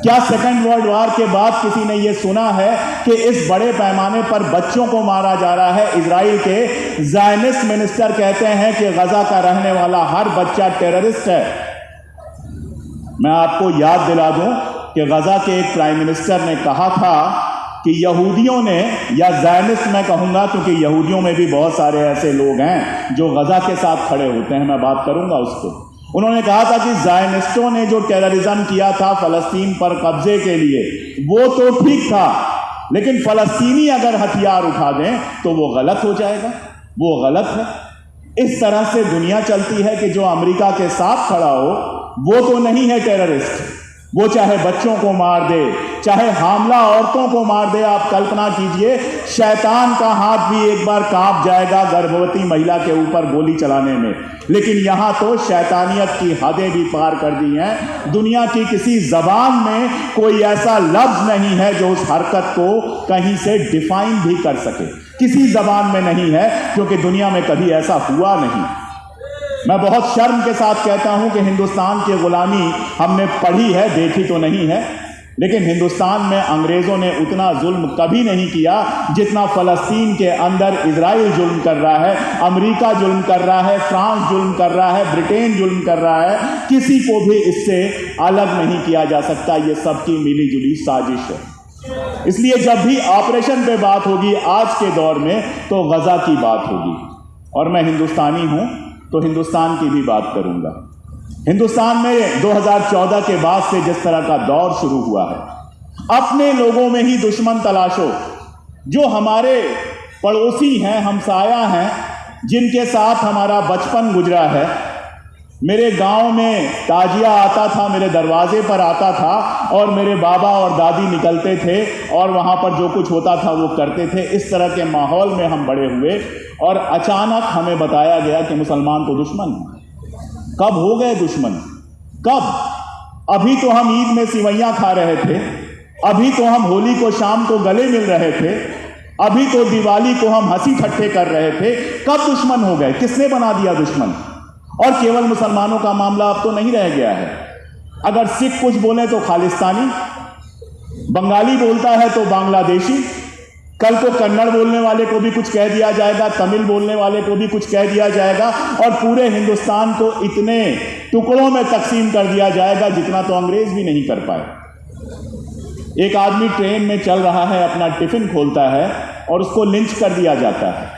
क्या सेकेंड वर्ल्ड वॉर के बाद किसी ने यह सुना है कि इस बड़े पैमाने पर बच्चों को मारा जा रहा है? इजराइल के ज़ायनिस्ट मिनिस्टर कहते हैं कि गजा का रहने वाला हर बच्चा टेररिस्ट है। मैं आपको याद दिला दूं कि गजा के एक प्राइम मिनिस्टर ने कहा था कि यहूदियों ने, या ज़ायनिस्ट मैं कहूँगा क्योंकि यहूदियों में भी बहुत सारे ऐसे लोग हैं जो गजा के साथ खड़े होते हैं, मैं बात करूँगा उसको। उन्होंने कहा था कि ज़ायनिस्टों ने जो टेररिज्म किया था फ़लस्तीन पर कब्जे के लिए वो तो ठीक था, लेकिन फ़लस्तीनी अगर हथियार उठा दें तो वो गलत हो जाएगा, वो गलत है। इस तरह से दुनिया चलती है कि जो अमेरिका के साथ खड़ा हो वो तो नहीं है टेररिस्ट। वो चाहे बच्चों को मार दे, चाहे हामला औरतों को मार दे। आप कल्पना कीजिए, शैतान का हाथ भी एक बार कांप जाएगा गर्भवती महिला के ऊपर गोली चलाने में, लेकिन यहाँ तो शैतानियत की हदें भी पार कर दी हैं। दुनिया की किसी जबान में कोई ऐसा लफ्ज नहीं है जो उस हरकत को कहीं से डिफाइन भी कर सके, किसी जबान में नहीं है, क्योंकि दुनिया में कभी ऐसा हुआ नहीं। मैं बहुत शर्म के साथ कहता हूं कि हिंदुस्तान की गुलामी हमने पढ़ी है, देखी तो नहीं है, लेकिन हिंदुस्तान में अंग्रेज़ों ने उतना जुल्म कभी नहीं किया जितना फ़लस्तीन के अंदर इजराइल जुल्म कर रहा है, अमेरिका जुल्म कर रहा है, फ्रांस जुल्म कर रहा है, ब्रिटेन जुल्म कर रहा है। किसी को भी इससे अलग नहीं किया जा सकता। ये सबकी मिली जुली साजिश है। इसलिए जब भी ऑपरेशन पे बात होगी आज के दौर में तो गजा की बात होगी, और मैं हिंदुस्तानी हूं तो हिंदुस्तान की भी बात करूंगा। हिंदुस्तान में 2014 के बाद से जिस तरह का दौर शुरू हुआ है, अपने लोगों में ही दुश्मन तलाशो। जो हमारे पड़ोसी हैं, हमसाया हैं, जिनके साथ हमारा बचपन गुजरा है। मेरे गांव में ताजिया आता था, मेरे दरवाजे पर आता था, और मेरे बाबा और दादी निकलते थे और वहाँ पर जो कुछ होता था वो करते थे। इस तरह के माहौल में हम बड़े हुए, और अचानक हमें बताया गया कि मुसलमान तो दुश्मन हैं। कब हो गए दुश्मन? कब? अभी तो हम ईद में सिवैयाँ खा रहे थे, अभी तो हम होली को शाम को गले मिल रहे थे, अभी तो दिवाली को हम हंसी ठट्ठे कर रहे थे। कब दुश्मन हो गए? किसने बना दिया दुश्मन? और केवल मुसलमानों का मामला अब तो नहीं रह गया है। अगर सिख कुछ बोले तो खालिस्तानी, बंगाली बोलता है तो बांग्लादेशी, कल को कन्नड़ बोलने वाले को भी कुछ कह दिया जाएगा, तमिल बोलने वाले को भी कुछ कह दिया जाएगा, और पूरे हिंदुस्तान को इतने टुकड़ों में तकसीम कर दिया जाएगा जितना तो अंग्रेज भी नहीं कर पाए। एक आदमी ट्रेन में चल रहा है, अपना टिफिन खोलता है और उसको लिंच कर दिया जाता है।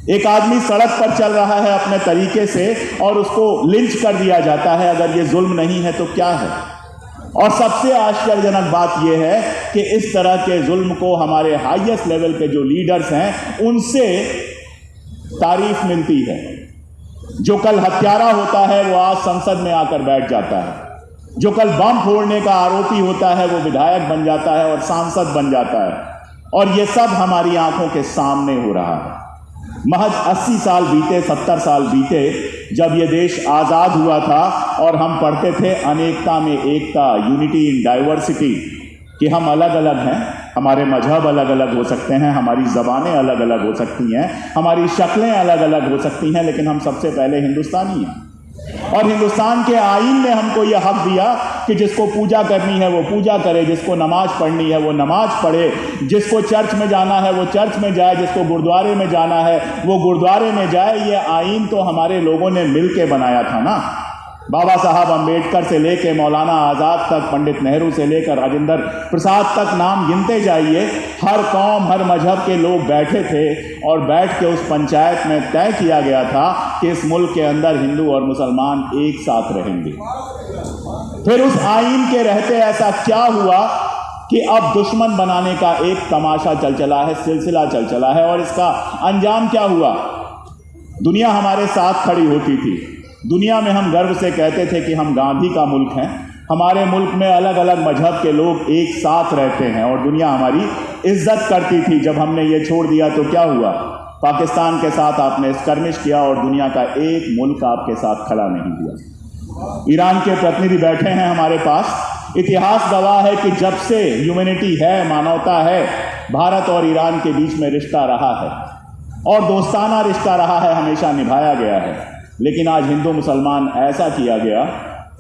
एक आदमी सड़क पर चल रहा है अपने तरीके से और उसको लिंच कर दिया जाता है। अगर ये जुल्म नहीं है तो क्या है? और सबसे आश्चर्यजनक बात यह है कि इस तरह के जुल्म को हमारे हाईएस्ट लेवल के जो लीडर्स हैं उनसे तारीफ मिलती है। जो कल हत्यारा होता है वो आज संसद में आकर बैठ जाता है, जो कल बम फोड़ने का आरोपी होता है वो विधायक बन जाता है और सांसद बन जाता है, और ये सब हमारी आंखों के सामने हो रहा है। महज 80 साल बीते, 70 साल बीते जब ये देश आज़ाद हुआ था और हम पढ़ते थे अनेकता में एकता, यूनिटी इन डाइवर्सिटी, कि हम अलग अलग हैं, हमारे मजहब अलग अलग हो सकते हैं, हमारी ज़बानें अलग अलग हो सकती हैं, हमारी शक्लें अलग अलग हो सकती हैं, लेकिन हम सबसे पहले हिंदुस्तानी हैं। और हिंदुस्तान के आईन ने हमको यह हक दिया कि जिसको पूजा करनी है वो पूजा करे, जिसको नमाज पढ़नी है वो नमाज पढ़े, जिसको चर्च में जाना है वो चर्च में जाए, जिसको गुरुद्वारे में जाना है वो गुरुद्वारे में जाए। ये आईन तो हमारे लोगों ने मिल के बनाया था ना। बाबा साहब अम्बेडकर से लेकर मौलाना आज़ाद तक, पंडित नेहरू से लेकर राजेंद्र प्रसाद तक, नाम गिनते जाइए। हर कौम हर मजहब के लोग बैठे थे और बैठ के उस पंचायत में तय किया गया था कि इस मुल्क के अंदर हिंदू और मुसलमान एक साथ रहेंगे। फिर उस आईन के रहते ऐसा क्या हुआ कि अब दुश्मन बनाने का एक तमाशा चल चला है, सिलसिला चल चला है। और इसका अंजाम क्या हुआ? दुनिया हमारे साथ खड़ी होती थी। दुनिया में हम गर्व से कहते थे कि हम गांधी का मुल्क हैं। हमारे मुल्क में अलग अलग मजहब के लोग एक साथ रहते हैं और दुनिया हमारी इज्जत करती थी। जब हमने ये छोड़ दिया तो क्या हुआ? पाकिस्तान के साथ आपने स्कर्मिश किया और दुनिया का एक मुल्क आपके साथ खड़ा नहीं हुआ। ईरान के प्रतिनिधि बैठे हैं हमारे पास। इतिहास गवाह है कि जब से ह्यूमैनिटी है, मानवता है, भारत और ईरान के बीच में रिश्ता रहा है और दोस्ताना रिश्ता रहा है, हमेशा निभाया गया है। लेकिन आज हिंदू मुसलमान ऐसा किया गया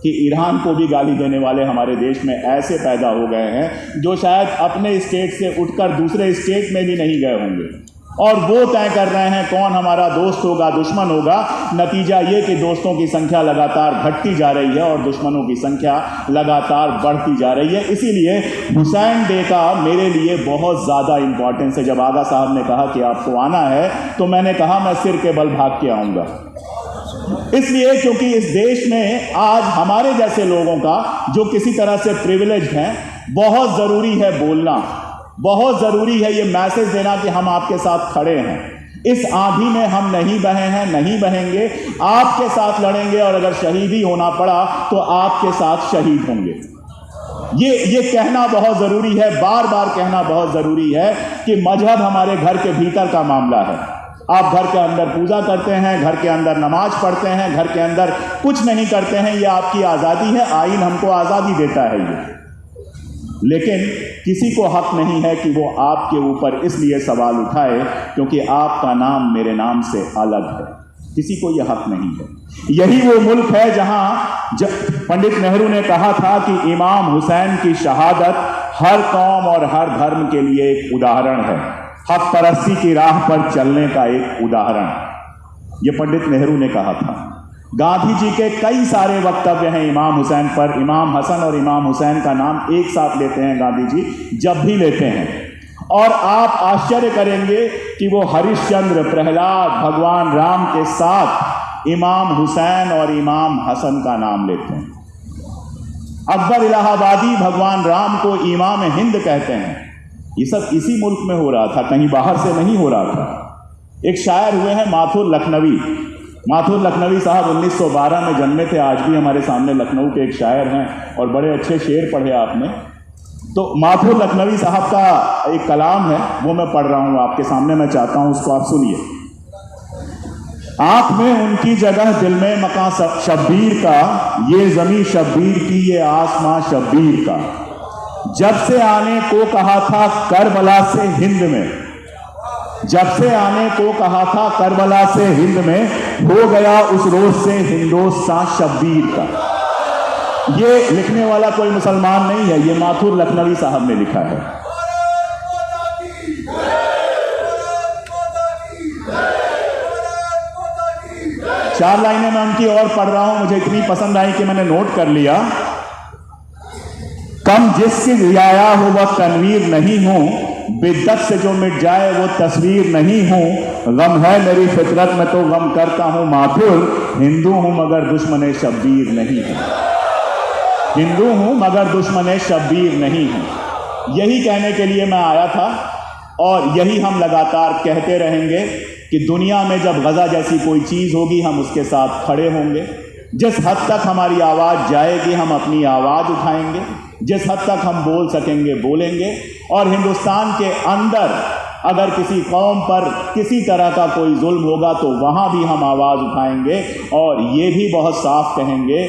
कि ईरान को भी गाली देने वाले हमारे देश में ऐसे पैदा हो गए हैं जो शायद अपने स्टेट से उठकर दूसरे स्टेट में भी नहीं गए होंगे और वो तय कर रहे हैं कौन हमारा दोस्त होगा, दुश्मन होगा। नतीजा ये कि दोस्तों की संख्या लगातार घटती जा रही है और दुश्मनों की संख्या लगातार बढ़ती जा रही है। इसीलिए हुसैन डे का मेरे लिए बहुत ज़्यादा इम्पोर्टेंस है। जब आगा साहब ने कहा कि आपको आना है तो मैंने कहा मैं सिर के बल भाग के आऊँगा, इसलिए क्योंकि इस देश में आज हमारे जैसे लोगों का जो किसी तरह से प्रिविलेज हैं, बहुत ज़रूरी है बोलना, बहुत ज़रूरी है ये मैसेज देना कि हम आपके साथ खड़े हैं। इस आंधी में हम नहीं बहे हैं, नहीं बहेंगे, आपके साथ लड़ेंगे और अगर शहीद ही होना पड़ा तो आपके साथ शहीद होंगे। ये कहना बहुत ज़रूरी है, बार बार कहना बहुत ज़रूरी है कि मजहब हमारे घर के भीतर का मामला है। आप घर के अंदर पूजा करते हैं, घर के अंदर नमाज पढ़ते हैं, घर के अंदर कुछ नहीं करते हैं, ये आपकी आज़ादी है। आईन हमको आज़ादी देता है ये, लेकिन किसी को हक नहीं है कि वो आपके ऊपर इसलिए सवाल उठाए क्योंकि आपका नाम मेरे नाम से अलग है। किसी को यह हक नहीं है। यही वो मुल्क है जहां पंडित नेहरू ने कहा था कि इमाम हुसैन की शहादत हर कौम और हर धर्म के लिए एक उदाहरण है, हक परस्ती की राह पर चलने का एक उदाहरण। ये पंडित नेहरू ने कहा था। गांधी जी के कई सारे वक्तव्य हैं इमाम हुसैन पर। इमाम हसन और इमाम हुसैन का नाम एक साथ लेते हैं गांधी जी जब भी लेते हैं, और आप आश्चर्य करेंगे कि वो हरिश्चंद्र, प्रहलाद, भगवान राम के साथ इमाम हुसैन और इमाम हसन का नाम लेते हैं। अकबर इलाहाबादी भगवान राम को इमाम हिंद कहते हैं। ये सब इसी मुल्क में हो रहा था, कहीं बाहर से नहीं हो रहा था। एक शायर हुए हैं माथुर लखनवी। माथुर लखनवी साहब 1912 में जन्मे थे। आज भी हमारे सामने लखनऊ के एक शायर हैं और बड़े अच्छे शेर पढ़े आपने। तो माथुर लखनवी साहब का एक कलाम है, वो मैं पढ़ रहा हूँ आपके सामने, मैं चाहता हूँ उसको आप सुनिए। आँख में उनकी जगह, दिल में मकान शब्बीर का, ये ज़मीं शब्बीर की, ये आसमां शब्बीर का। जब से आने को कहा था करबला से हिंद में, जब से आने को कहा था करबला से हिंद में, हो गया उस रोज से हिंदुस्तान शब्बीर का। ये लिखने वाला कोई मुसलमान नहीं है, ये माथुर लखनवी साहब ने लिखा है। चार लाइनें मैं उनकी और पढ़ रहा हूं, मुझे इतनी पसंद आई कि मैंने नोट कर लिया। कम जिसकी रियाया हो वह तनवीर नहीं हूं, बिद्दत से जो मिट जाए वो तस्वीर नहीं हूं। गम है मेरी फितरत में तो गम करता हूं माथुर, हिंदू हूं मगर दुश्मन शब्बीर नहीं हूं। हिंदू हूं मगर दुश्मन शब्बीर नहीं हूं। यही कहने के लिए मैं आया था और यही हम लगातार कहते रहेंगे कि दुनिया में जब गजा जैसी कोई चीज़ होगी हम उसके साथ खड़े होंगे। जिस हद तक हमारी आवाज़ जाएगी हम अपनी आवाज़ उठाएंगे, जिस हद तक हम बोल सकेंगे बोलेंगे। और हिंदुस्तान के अंदर अगर किसी कौम पर किसी तरह का कोई जुल्म होगा तो वहाँ भी हम आवाज़ उठाएंगे और ये भी बहुत साफ कहेंगे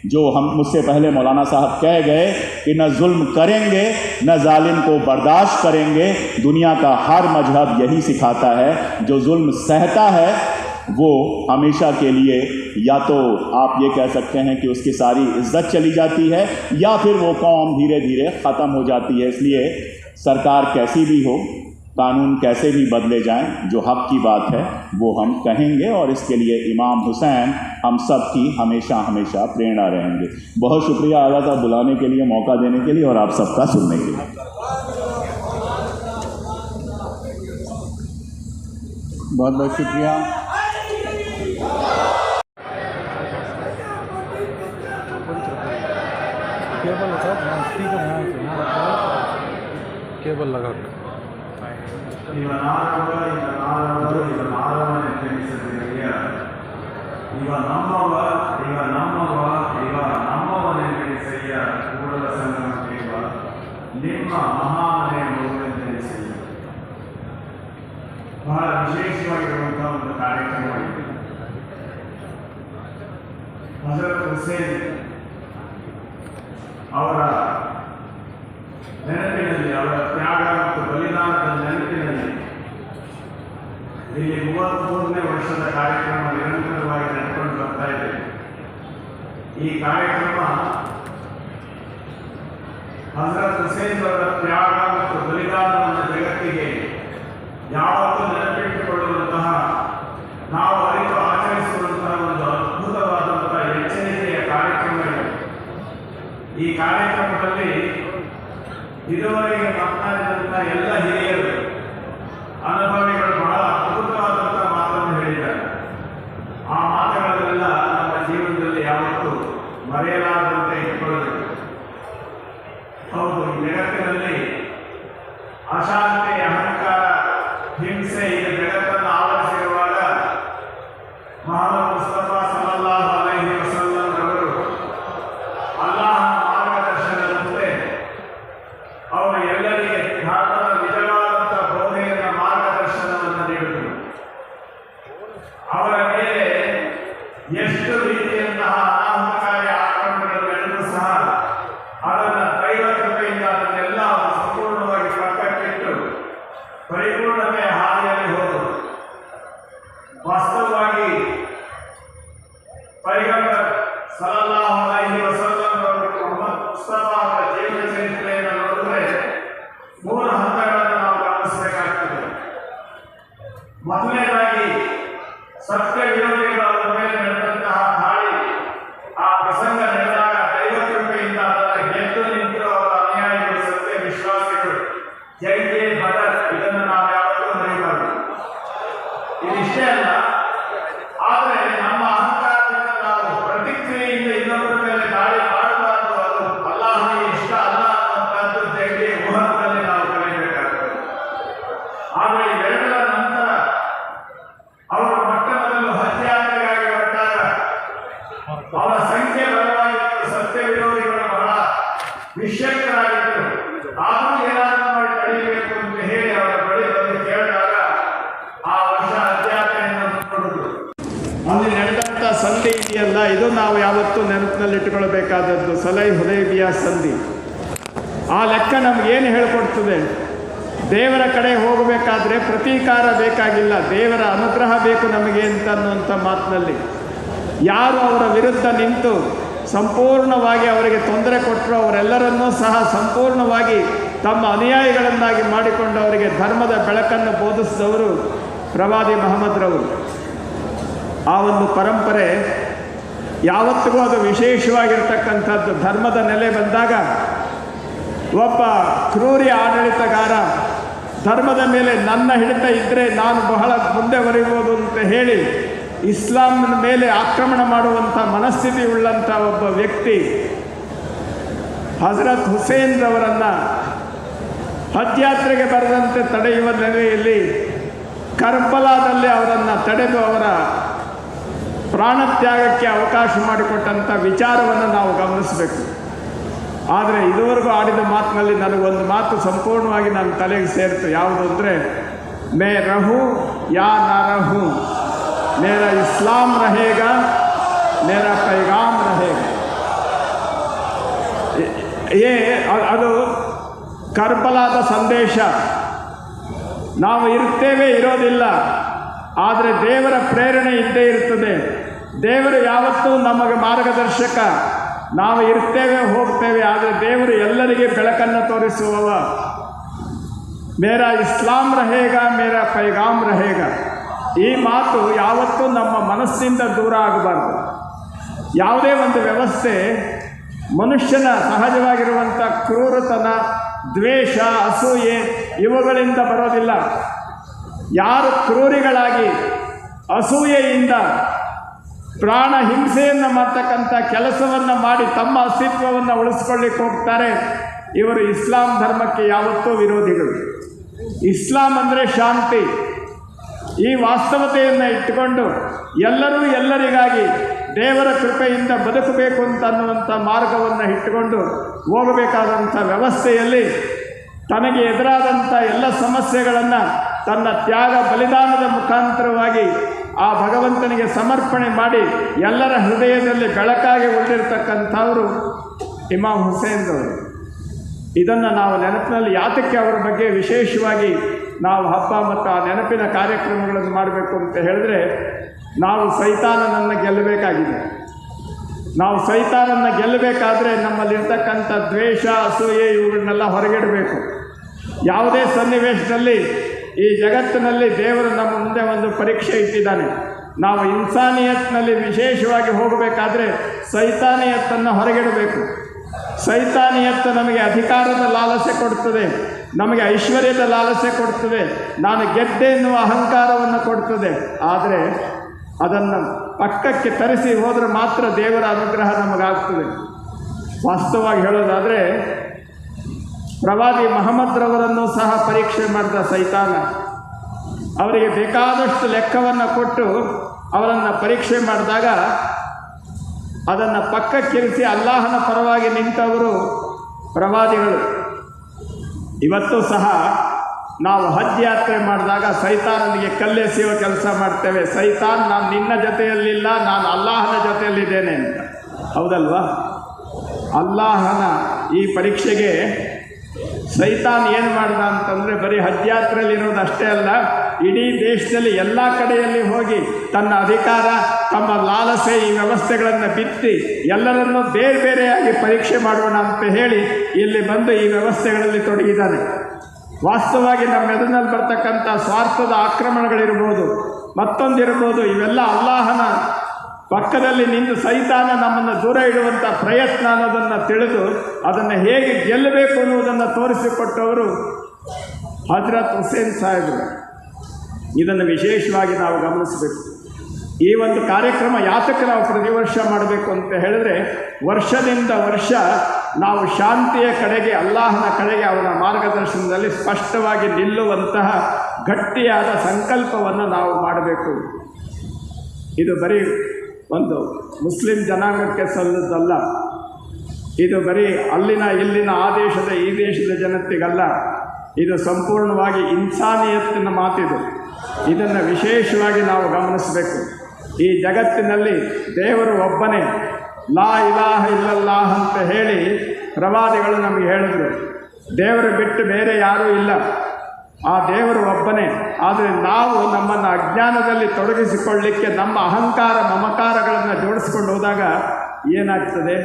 जो हम मुझसे पहले मौलाना साहब कह गए कि न जुल्म करेंगे न जालिम को बर्दाश्त करेंगे। दुनिया का हर मजहब यही सिखाता है, जो जुल्म सहता है वो हमेशा के लिए या तो आप ये कह सकते हैं कि उसकी सारी इज्जत चली जाती है या फिर वो कौम धीरे धीरे ख़त्म हो जाती है। इसलिए सरकार कैसी भी हो, कानून कैसे भी बदले जाएं, जो हक़ की बात है वो हम कहेंगे और इसके लिए इमाम हुसैन हम सब की हमेशा हमेशा प्रेरणा रहेंगे। बहुत शुक्रिया आला साहब बुलाने के लिए, मौका देने के लिए और आप सबका सुनने के लिए। बहुत बहुत शुक्रिया। केबल लगा ನಿಮ್ಮ ಮಹಾಮನೆ ಮಗುವೆಂದೆನಿಸಲಿ. ಬಹಳ ವಿಶೇಷವಾಗಿರುವಂತಹ ಒಂದು ಕಾರ್ಯಕ್ರಮವಾಗಿದೆ. ಹಜರತ್ ಹುಸೇನ್ ಅವರ ನೆನಪಿನಲ್ಲಿ, ಅವರ ತ್ಯಾಗ ಮತ್ತು ಬಲಿದಾನದ ನೆನಪಿನಲ್ಲಿ ಇಲ್ಲಿ 33ನೇ ವರ್ಷದ ಕಾರ್ಯಕ್ರಮ ನಿರಂತರವಾಗಿ ನಡೆದುಕೊಂಡು ಬರ್ತಾ ಇದೆ. ಈ ಕಾರ್ಯಕ್ರಮ ಹಜರತ್ ಹುಸೇನ್ ಅವರ ತ್ಯಾಗ ಮತ್ತು ಬಲಿದಾನವನ್ನು ಜಗತ್ತಿಗೆ ಯಾವತ್ತೂ ನೆನಪಿಟ್ಟುಕೊಳ್ಳುವಂತಹ, ನಾವು ಅರಿತು ಆಚರಿಸುವಂತಹ ಒಂದು ಅದ್ಭುತವಾದಂತಹ ಎಚ್ಚರಿಕೆಯ ಕಾರ್ಯಕ್ರಮ ಇದೆ. ಈ ಕಾರ್ಯಕ್ರಮದಲ್ಲಿ ಇದುವರೆಗೆ ಮಾತನಾಡಿದಂತಹ ಎಲ್ಲ ಹಿರಿಯರು, ಅನುಭವಿಗಳು ಬಹಳ ಅದ್ಭುತವಾದಂತಹ ಮಾತನ್ನು ಹೇಳಿದ್ದಾರೆ. ಆ ಮಾತುಗಳನ್ನೆಲ್ಲ ನಮ್ಮ ಜೀವನದಲ್ಲಿ ಯಾವತ್ತೂ ಮರೆಯಲಾರದಂತೆ ಇಟ್ಕೊಳ್ಳಬೇಕು. ಹೌದು, ಈ ಜಗತ್ತಿನಲ್ಲಿ ಅಶಾಂತಿ, ಅಹಂಕಾರ, ಹಿಂಸೆ ಈ ಜಗತ್ತನ್ನು ಆವರಿಸಿರುವಾಗ ಮೊಹಮ್ಮದ್ ಮುಸ್ತಫಾ ಸಲ್ಲಲ್ಲಾಹು ಅಲೈಹಿ ವಸಲ್ಲಂ ರವರು ಅಲ್ಲಾಹನ ಮಾರ್ಗದರ್ಶನದಂತೆ ಅವರು ಎಲ್ಲರಿಗೆ ಧರ್ಮದ ನಿಜವಾದಂತಹ ಬೋಧೆಯ ಮಾರ್ಗದರ್ಶನವನ್ನು ನೀಡಿದರು. ಅವರ ಮೇಲೆ ಎಷ್ಟು ರೀತಿಯಂತಹ ಅನಾಹುತಕಾರಿ ಆಕ್ರಮಣಗಳು ನಡೆದರೂ ಸಹ ಅದನ್ನು ದೈವ ಕೃಪೆಯಿಂದ ಅದನ್ನೆಲ್ಲ ಸಂಪೂರ್ಣವಾಗಿ ಪಕ್ಕಕ್ಕಿಟ್ಟು ಪರಿಪೂರ್ಣತೆಯ ಹಾದಿಯಲ್ಲಿ ಹೋದರು. ವಾಸ್ತವವಾಗಿ ಪೈಗಂಬರ್ ಸಲ್ಲಲ್ಲಾಹು ಅಲೈಹಿ ವಸಲ್ಲಂ ಅವರು ಮೊಹಮ್ಮದ್ ಮುಸ್ತಫಾ ಅವರ ಜೀವನ ಚರಿತ್ರೆಯನ್ನು ನೋಡಿದ್ರೆ 3 ಹಂತಗಳನ್ನು ನಾವು ಗಮನಿಸಬೇಕಾಗ್ತದೆ. ಮೊದಲನೇದಾಗಿ ಸತ್ಯ ವಿರೋಧಿಗಳು ಅವರ ಮೇಲೆ ನಡೆದಂತಹ ದಾಳಿ, ಆ ಪ್ರಸಂಗ ನಡೆದಾಗ ದೈವ ಕೃಪೆಯಿಂದ ಅದನ್ನು ಗೆದ್ದು ನಿಂತು ಅವರ ಅನುಯಾಯಿಗಳು, ಸತ್ಯ ವಿಶ್ವಾಸಿಗಳು ಜೈಗೆ ಬದರ್, ಇದನ್ನು ನಾವು ಯಾವತ್ತೂ ಮರೆಯಬಾರದು. ಇದಿಷ್ಟೇ ಅಲ್ಲ, ಆದರೆ ನಮ್ಮ ಅಹಂಕಾರದಿಂದ ನಾವು ಪ್ರತಿಕ್ರಿಯೆಯಿಂದ ಇನ್ನೊಬ್ಬರ ಮೇಲೆ ದಾಳಿ ಮಾಡಬಾರದು. ಅದು ಅಲ್ಲಾಹನಿಗೆ ಇಷ್ಟ ಅಲ್ಲ ಅನ್ನುವಂಥದ್ದು ಜೈಗೆ ಮುಹೂರ್ತದಲ್ಲಿ ನಾವು ಕಲಿಯಬೇಕಾಗ್ತದೆ. ಆದರೆ ಇವೆರಡರ ನಂತರ ಅವರು ಮೊಟ್ಟ ಮೊದಲು ಹತ್ಯಾತ್ರೆಗಾಗಿ ಹೊರಟಾಗ ಅವರ ಸಂಖ್ಯೆ ಬಲವಾಗಿತ್ತು, ಸತ್ಯ ವಿರೋಧಿಗಳು ಬಹಳ ವಿಷಯಕರಾಗಿದ್ದರು. ಆದರೂ ಏನಾದರೂ ಮಾಡಿ ತಡೆಯಬೇಕು ಅಂತ ಹೇಳಿ ಅವರ ಬಳಿ ಬಂದು ಕೇಳಿದಾಗ ಆ ವರ್ಷ ಹತ್ಯಾತ್ರೆಯನ್ನು ನೋಡಿದ್ರು. ಅಲ್ಲಿ ನಡೆದಂಥ ಸಂಧಿ ಇದೆಯಲ್ಲ, ಇದು ನಾವು ಯಾವತ್ತೂ ನೆನಪಿನಲ್ಲಿಟ್ಟುಕೊಳ್ಬೇಕಾದದ್ದು. ಸಲೈ ಹುದೈಬಿಯಾ ಸಂಧಿ. ಆ ಲೆಕ್ಕ ನಮಗೇನು ಹೇಳ್ಕೊಡ್ತದೆ? ದೇವರ ಕಡೆ ಹೋಗಬೇಕಾದ್ರೆ ಪ್ರತೀಕಾರ ಬೇಕಾಗಿಲ್ಲ, ದೇವರ ಅನುಗ್ರಹ ಬೇಕು ನಮಗೆ ಅಂತ ಅನ್ನುವಂಥ ಮಾತಿನಲ್ಲಿ ಯಾರು ಅವರ ವಿರುದ್ಧ ನಿಂತು ಸಂಪೂರ್ಣವಾಗಿ ಅವರಿಗೆ ತೊಂದರೆ ಕೊಟ್ಟರು, ಅವರೆಲ್ಲರನ್ನೂ ಸಹ ಸಂಪೂರ್ಣವಾಗಿ ತಮ್ಮ ಅನುಯಾಯಿಗಳನ್ನಾಗಿ ಮಾಡಿಕೊಂಡು ಅವರಿಗೆ ಧರ್ಮದ ಬೆಳಕನ್ನು ಬೋಧಿಸಿದವರು ಪ್ರವಾದಿ ಮಹಮ್ಮದ್ರವರು. ಆ ಒಂದು ಪರಂಪರೆ ಯಾವತ್ತಿಗೂ ಅದು ವಿಶೇಷವಾಗಿರ್ತಕ್ಕಂಥದ್ದು. ಧರ್ಮದ ನೆಲೆ ಬಂದಾಗ ಒಬ್ಬ ಕ್ರೂರಿ ಆಡಳಿತಗಾರ ಧರ್ಮದ ಮೇಲೆ ನನ್ನ ಹಿಡಿತ ಇದ್ದರೆ ನಾನು ಬಹಳ ಮುಂದೆ ಬರೀಬೋದು ಅಂತ ಹೇಳಿ ಇಸ್ಲಾಂನ ಮೇಲೆ ಆಕ್ರಮಣ ಮಾಡುವಂಥ ಮನಸ್ಥಿತಿ ಉಳ್ಳಂಥ ಒಬ್ಬ ವ್ಯಕ್ತಿ ಹಜರತ್ ಹುಸೇನ್ ರವರನ್ನು ಹಜ್ಯಾತ್ರೆಗೆ ಬರದಂತೆ ತಡೆಯುವ ನೆಲೆಯಲ್ಲಿ ಕರ್ಬಲಾದಲ್ಲಿ ಅವರನ್ನು ತಡೆದು ಅವರ ಪ್ರಾಣತ್ಯಾಗಕ್ಕೆ ಅವಕಾಶ ಮಾಡಿಕೊಟ್ಟಂಥ ವಿಚಾರವನ್ನು ನಾವು ಗಮನಿಸಬೇಕು. ಆದರೆ ಇದುವರೆಗೂ ಆಡಿದ ಮಾತಿನಲ್ಲಿ ನನಗೊಂದು ಮಾತು ಸಂಪೂರ್ಣವಾಗಿ ನನ್ನ ತಲೆಗೆ ಸೇರಿತು. ಯಾವುದು ಅಂದರೆ, ಮೇ ರಹು ಯಾ ನ ರಹು, ಮೇರಾ ಇಸ್ಲಾಂ ರಹೇಗಾ, ಮೇರಾ ಪೈಗಾಮ್ ರಹೇಗಾ. ಅದು ಕರ್ಬಲಾದ ಸಂದೇಶ. ನಾವು ಇರ್ತೇವೆ, ಇರೋದಿಲ್ಲ, ಆದರೆ ದೇವರ ಪ್ರೇರಣೆ ಇದ್ದೇ ಇರ್ತದೆ. ದೇವರು ಯಾವತ್ತೂ ನಮಗೆ ಮಾರ್ಗದರ್ಶಕ. ನಾವು ಇರ್ತೇವೆ ಹೋಗ್ತೇವೆ, ಆದರೆ ದೇವರು ಎಲ್ಲರಿಗೆ ಬೆಳಕನ್ನು ತೋರಿಸುವವ. ಮೇರಾ ಇಸ್ಲಾಂ ರಹೇಗಾ, ಮೇರಾ ಪೈಗಾಮ್ ರಹೇಗಾ. ಈ ಮಾತು ಯಾವತ್ತೂ ನಮ್ಮ ಮನಸ್ಸಿಂದ ದೂರ ಆಗಬಾರ್ದು. ಯಾವುದೇ ಒಂದು ವ್ಯವಸ್ಥೆ ಮನುಷ್ಯನ ಸಹಜವಾಗಿರುವಂಥ ಕ್ರೂರತನ, ದ್ವೇಷ, ಅಸೂಯೆ ಇವುಗಳಿಂದ ಬರೋದಿಲ್ಲ. ಯಾರು ಕ್ರೂರಿಗಳಾಗಿ ಅಸೂಯೆಯಿಂದ ಪ್ರಾಣ ಹಿಂಸೆಯನ್ನು ಮಾಡ್ತಕ್ಕಂಥ ಕೆಲಸವನ್ನು ಮಾಡಿ ತಮ್ಮ ಅಸ್ತಿತ್ವವನ್ನು ಉಳಿಸ್ಕೊಳ್ಳಿಕ್ಕೆ ಹೋಗ್ತಾರೆ, ಇವರು ಇಸ್ಲಾಂ ಧರ್ಮಕ್ಕೆ ಯಾವತ್ತೂ ವಿರೋಧಿಗಳು. ಇಸ್ಲಾಂ ಅಂದರೆ ಶಾಂತಿ. ಈ ವಾಸ್ತವತೆಯನ್ನು ಇಟ್ಟುಕೊಂಡು ಎಲ್ಲರೂ ಎಲ್ಲರಿಗಾಗಿ ದೇವರ ಕೃಪೆಯಿಂದ ಬದುಕಬೇಕು ಅಂತನ್ನುವಂಥ ಮಾರ್ಗವನ್ನು ಇಟ್ಟುಕೊಂಡು ಹೋಗಬೇಕಾದಂಥ ವ್ಯವಸ್ಥೆಯಲ್ಲಿ ತನಗೆ ಎದುರಾದಂಥ ಎಲ್ಲ ಸಮಸ್ಯೆಗಳನ್ನು ತನ್ನ ತ್ಯಾಗ ಬಲಿದಾನದ ಮುಖಾಂತರವಾಗಿ ಆ ಭಗವಂತನಿಗೆ ಸಮರ್ಪಣೆ ಮಾಡಿ ಎಲ್ಲರ ಹೃದಯದಲ್ಲಿ ಬೆಳಕಾಗಿ ಉಳಿದಿರ್ತಕ್ಕಂಥವರು ಇಮಾಮ್ ಹುಸೇನ್ರವರು. ಇದನ್ನು ನಾವು ನೆನಪಿನಲ್ಲಿ ಯಾತಕ್ಕೆ ಅವರ ಬಗ್ಗೆ ವಿಶೇಷವಾಗಿ ನಾವು ಹಬ್ಬ ಮತ್ತು ಆ ನೆನಪಿನ ಕಾರ್ಯಕ್ರಮಗಳನ್ನು ಮಾಡಬೇಕು ಅಂತ ಹೇಳಿದ್ರೆ, ನಾವು ಸೈತಾನನನ್ನು ಗೆಲ್ಲಬೇಕಾಗಿದೆ. ನಾವು ಸೈತಾನನ್ನು ಗೆಲ್ಲಬೇಕಾದ್ರೆ ನಮ್ಮಲ್ಲಿರ್ತಕ್ಕಂಥ ದ್ವೇಷ, ಅಸೂಯೆ ಇವುಗಳನ್ನೆಲ್ಲ ಹೊರಗಿಡಬೇಕು. ಯಾವುದೇ ಸನ್ನಿವೇಶದಲ್ಲಿ ಈ ಜಗತ್ತಿನಲ್ಲಿ ದೇವರು ನಮ್ಮ ಮುಂದೆ ಒಂದು ಪರೀಕ್ಷೆ ಇಟ್ಟಿದ್ದಾನೆ. ನಾವು ಇನ್ಸಾನಿಯತ್ನಲ್ಲಿ ವಿಶೇಷವಾಗಿ ಹೋಗಬೇಕಾದ್ರೆ ಸೈತಾನಿಯತ್ತನ್ನು ಹೊರಗಿಡಬೇಕು. ಸೈತಾನಿಯತ್ತು ನಮಗೆ ಅಧಿಕಾರದ ಲಾಲಸೆ ಕೊಡ್ತದೆ, ನಮಗೆ ಐಶ್ವರ್ಯದ ಲಾಲಸೆ ಕೊಡ್ತದೆ, ನಾನು ಗೆದ್ದೆ ಎನ್ನುವ ಅಹಂಕಾರವನ್ನು ಕೊಡ್ತದೆ. ಆದರೆ ಅದನ್ನು ಪಕ್ಕಕ್ಕೆ ತರಿಸಿ ಹೋದರೆ ಮಾತ್ರ ದೇವರ ಅನುಗ್ರಹ ನಮಗಾಗ್ತದೆ. ವಾಸ್ತವವಾಗಿ ಹೇಳೋದಾದರೆ, ಪ್ರವಾದಿ ಮಹಮ್ಮದ್ರವರನ್ನು ಸಹ ಪರೀಕ್ಷೆ ಮಾಡಿದ ಸೈತಾನ. ಅವರಿಗೆ ಬೇಕಾದಷ್ಟು ಲೆಕ್ಕವನ್ನು ಕೊಟ್ಟು ಅವರನ್ನು ಪರೀಕ್ಷೆ ಮಾಡಿದಾಗ ಅದನ್ನು ಪಕ್ಕಕ್ಕಿರಿಸಿ ಅಲ್ಲಾಹನ ಪರವಾಗಿ ನಿಂತವರು ಪ್ರವಾದಿಗಳು. ಇವತ್ತು ಸಹ ನಾವು ಹಜ್ ಯಾತ್ರೆ ಮಾಡಿದಾಗ ಸೈತಾನನಿಗೆ ಕಲ್ಲೆಸೆಯುವ ಕೆಲಸ ಮಾಡ್ತೇವೆ. ಸೈತಾನ್, ನಾನು ನಿನ್ನ ಜೊತೆಯಲ್ಲಿಲ್ಲ, ನಾನು ಅಲ್ಲಾಹನ ಜೊತೆಯಲ್ಲಿದ್ದೇನೆ ಅಂತ. ಹೌದಲ್ವಾ? ಅಲ್ಲಾಹನ ಈ ಪರೀಕ್ಷೆಗೆ ಸೈತಾನ್ ಏನು ಮಾಡ್ದ ಅಂತಂದರೆ, ಬರೀ ಹಜ್ ಯಾತ್ರೆಯಲ್ಲಿರೋದು ಅಷ್ಟೇ ಅಲ್ಲ, ಇಡೀ ದೇಶದಲ್ಲಿ ಎಲ್ಲ ಕಡೆಯಲ್ಲಿ ಹೋಗಿ ತನ್ನ ಅಧಿಕಾರ, ತಮ್ಮ ಲಾಲಸೆ, ಈ ವ್ಯವಸ್ಥೆಗಳನ್ನು ಬಿತ್ತಿ ಎಲ್ಲರನ್ನೂ ಬೇರೆ ಬೇರೆಯಾಗಿ ಪರೀಕ್ಷೆ ಮಾಡೋಣ ಅಂತ ಹೇಳಿ ಇಲ್ಲಿ ಬಂದು ಈ ವ್ಯವಸ್ಥೆಗಳಲ್ಲಿ ತೊಡಗಿದ್ದಾನೆ. ವಾಸ್ತವವಾಗಿ ನಮ್ಮ ಎದುರಿನಲ್ಲಿ ಬರ್ತಕ್ಕಂಥ ಸ್ವಾರ್ಥದ ಆಕ್ರಮಣಗಳಿರ್ಬೋದು, ಮತ್ತೊಂದಿರ್ಬೋದು, ಇವೆಲ್ಲ ಅಲ್ಲಾಹನ ಪಕ್ಕದಲ್ಲಿ ನಿಂತು ಸೈತಾನ ನಮ್ಮನ್ನು ದೂರ ಇಡುವಂಥ ಪ್ರಯತ್ನ ಅನ್ನೋದನ್ನು ತಿಳಿದು ಅದನ್ನು ಹೇಗೆ ಗೆಲ್ಲಬೇಕು ಅನ್ನುವುದನ್ನು ತೋರಿಸಿಕೊಟ್ಟವರು ಹಜರತ್ ಹುಸೇನ್ ಸಾಹೇಬರು. ಇದನ್ನು ವಿಶೇಷವಾಗಿ ನಾವು ಗಮನಿಸಬೇಕು. ಈ ಒಂದು ಕಾರ್ಯಕ್ರಮ ಯಾತಕ್ಕೆ ನಾವು ಪ್ರತಿ ವರ್ಷ ಮಾಡಬೇಕು ಅಂತ ಹೇಳಿದ್ರೆ, ವರ್ಷದಿಂದ ವರ್ಷ ನಾವು ಶಾಂತಿಯ ಕಡೆಗೆ, ಅಲ್ಲಾಹನ ಕಡೆಗೆ, ಅವನ ಮಾರ್ಗದರ್ಶನದಲ್ಲಿ ಸ್ಪಷ್ಟವಾಗಿ ನಿಲ್ಲುವಂತಹ ಗಟ್ಟಿಯಾದ ಸಂಕಲ್ಪವನ್ನು ನಾವು ಮಾಡಬೇಕು. ಇದು ಬರೀ ಒಂದು ಮುಸ್ಲಿಂ ಜನಾಂಗಕ್ಕೆ ಸಲ್ಲದಲ್ಲ, ಇದು ಬರೀ ಅಲ್ಲಿನ ಇಲ್ಲಿನ ಆ ದೇಶದ ಈ ದೇಶದ ಜನತೆಗಲ್ಲ, ಇದು ಸಂಪೂರ್ಣವಾಗಿ ಇನ್ಸಾನಿಯತ್ತಿನ ಮಾತಿದು. ಇದನ್ನು ವಿಶೇಷವಾಗಿ ನಾವು ಗಮನಿಸಬೇಕು. ಈ ಜಗತ್ತಿನಲ್ಲಿ ದೇವರು ಒಬ್ಬನೇ, ಲಾ ಇಲಾಹ ಇಲ್ಲಲ್ಲಾಹ್ ಅಂತ ಹೇಳಿ ಪ್ರವಾದಿಗಳು ನಮಗೆ ಹೇಳಿದರು. ದೇವರು ಬಿಟ್ಟು ಬೇರೆ ಯಾರೂ ಇಲ್ಲ, ಆ ದೇವರು ಒಬ್ಬನೇ. ಆದರೆ ನಾವು ನಮ್ಮನ್ನು ಅಜ್ಞಾನದಲ್ಲಿ ತೊಡಗಿಸಿಕೊಳ್ಳಲಿಕ್ಕೆ ನಮ್ಮ ಅಹಂಕಾರ ಮಮಕಾರಗಳನ್ನು ಜೋಡಿಸ್ಕೊಂಡು ಹೋದಾಗ ಏನಾಗ್ತದೆ?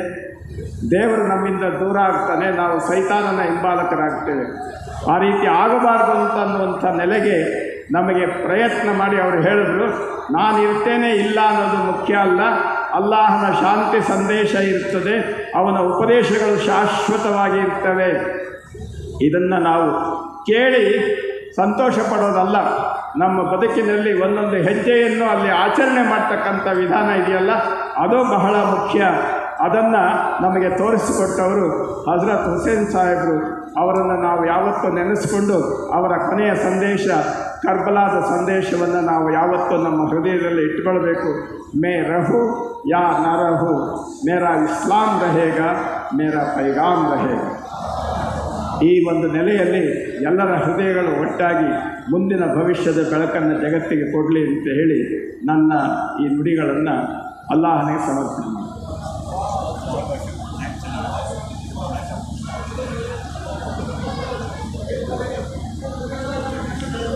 ದೇವರು ನಮ್ಮಿಂದ ದೂರ ಆಗ್ತಾನೆ, ನಾವು ಸೈತಾನನ ಹಿಂಬಾಲಕರಾಗ್ತೇವೆ. ಆ ರೀತಿ ಆಗಬಾರ್ದು ಅಂತನ್ನುವಂಥ ನೆಲೆಗೆ ನಮಗೆ ಪ್ರಯತ್ನ ಮಾಡಿ ಅವರು ಹೇಳಿದ್ರು, ನಾನು ಇರ್ತೇನೆ ಇಲ್ಲ ಅನ್ನೋದು ಮುಖ್ಯ ಅಲ್ಲ, ಅಲ್ಲಾಹನ ಶಾಂತಿ ಸಂದೇಶ ಇರ್ತದೆ, ಅವನ ಉಪದೇಶಗಳು ಶಾಶ್ವತವಾಗಿ ಇರ್ತವೆ. ಇದನ್ನು ನಾವು ಕೇಳಿ ಸಂತೋಷ ಪಡೋದಲ್ಲ, ನಮ್ಮ ಬದುಕಿನಲ್ಲಿ ಒಂದೊಂದು ಹೆಜ್ಜೆಯನ್ನು ಅಲ್ಲಿ ಆಚರಣೆ ಮಾಡ್ತಕ್ಕಂಥ ವಿಧಾನ ಇದೆಯಲ್ಲ, ಅದು ಬಹಳ ಮುಖ್ಯ. ಅದನ್ನು ನಮಗೆ ತೋರಿಸಿಕೊಟ್ಟವರು ಹಜರತ್ ಹುಸೇನ್ ಸಾಹೇಬರು. ಅವರನ್ನು ನಾವು ಯಾವತ್ತೂ ನೆನೆಸ್ಕೊಂಡು ಅವರ ಕೊನೆಯ ಸಂದೇಶ, ಕರ್ಬಲಾದ ಸಂದೇಶವನ್ನು ನಾವು ಯಾವತ್ತೂ ನಮ್ಮ ಹೃದಯದಲ್ಲಿ ಇಟ್ಕೊಳ್ಬೇಕು. ಮೇ ರಹು ಯಾ ನ ರಹು, ಮೇರಾ ಇಸ್ಲಾಂ ರಹೇಗಾ, ಮೇರಾ ಪೈಗಾಮ್ ರಹೇಗಾ. ಈ ಒಂದು ನೆಲೆಯಲ್ಲಿ ಎಲ್ಲರ ಹೃದಯಗಳು ಒಟ್ಟಾಗಿ ಮುಂದಿನ ಭವಿಷ್ಯದ ಬೆಳಕನ್ನು ಜಗತ್ತಿಗೆ ಕೊಡಲಿ ಅಂತ ಹೇಳಿ ನನ್ನ ಈ ನುಡಿಗಳನ್ನು ಅಲ್ಲಾಹನಿಗೆ ಸಮರ್ಪಣೆ ಮಾಡಿ.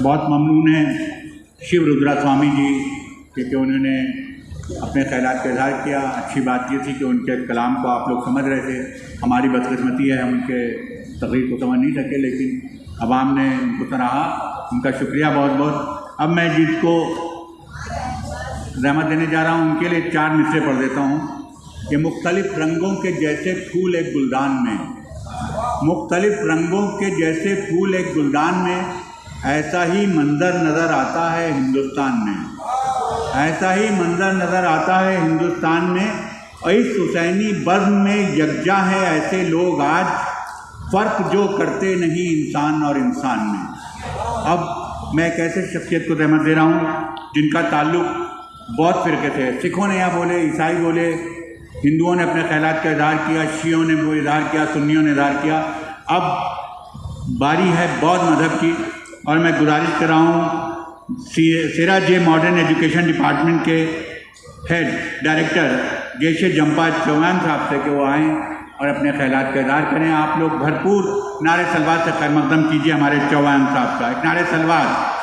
बहुत ममनून है शिव रुद्रा स्वामी जी क्योंकि उन्होंने अपने ख्यालात का इजहार किया। अच्छी बात ये थी कि उनके कलाम को आप लोग समझ रहे थे। हमारी बदकिस्मती है, हम उनके तकरीर को समझ नहीं सके, लेकिन अवाम ने उनको सराहा, उनका शुक्रिया बहुत बहुत। अब मैं जिसको रहमत देने जा रहा हूँ उनके लिए 4 मिसरे पढ़ देता हूँ कि मुख्तलिफ रंगों के जैसे फूल एक गुलदान में, मुख्तलिफ रंगों के जैसे फूल एक गुलदान में, ऐसा ही मंज़र नज़र आता है हिंदुस्तान में, ऐसा ही मंज़र नज़र आता है हिंदुस्तान में। और इस हुसैनी बज़्म में यकजा है ऐसे लोग आज, फ़र्क जो करते नहीं इंसान और इंसान में। अब मैं एक ऐसे शख्सियत को रहमत दे रहा हूँ जिनका ताल्लुक़ बहुत फ़िरके थे। सिखों ने या बोले, ईसाई बोले, हिंदुओं ने अपने ख्यालात का इज़हार किया, शियों ने वो इज़हार किया, सुन्नियों ने इज़हार किया। अब बारी है बौद्ध मज़हब की, और मैं गुजारिश कर रहा हूँ सेरा जे मॉडर्न एजुकेशन डिपार्टमेंट के head director Geshe Zampa Chauhan साहब से कि वो आएँ और अपने ख्यालात का इज़हार करें। आप लोग भरपूर नारे सलवात से खैर मकदम कीजिए हमारे चौहान साहब का। एक नारे सलवात।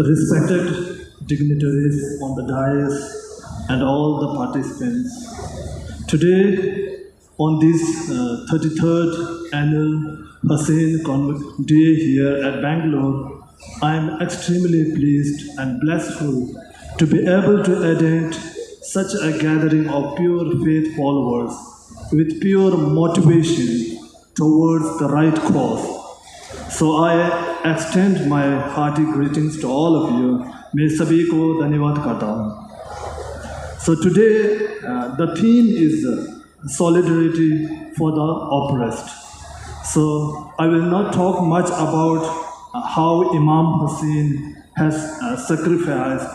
Respected dignitaries on the dais and all the participants, today on this 33rd annual Hussain Convocation Day here at Bangalore, I am extremely pleased and blissful to be able to attend such a gathering of pure faith followers with pure motivation towards the right cause. So I extend my hearty greetings to all of you. मैं सभी को धन्यवाद करता हूँ। So today the theme is solidarity for the oppressed. So I will not talk much about how Imam Hussain has sacrificed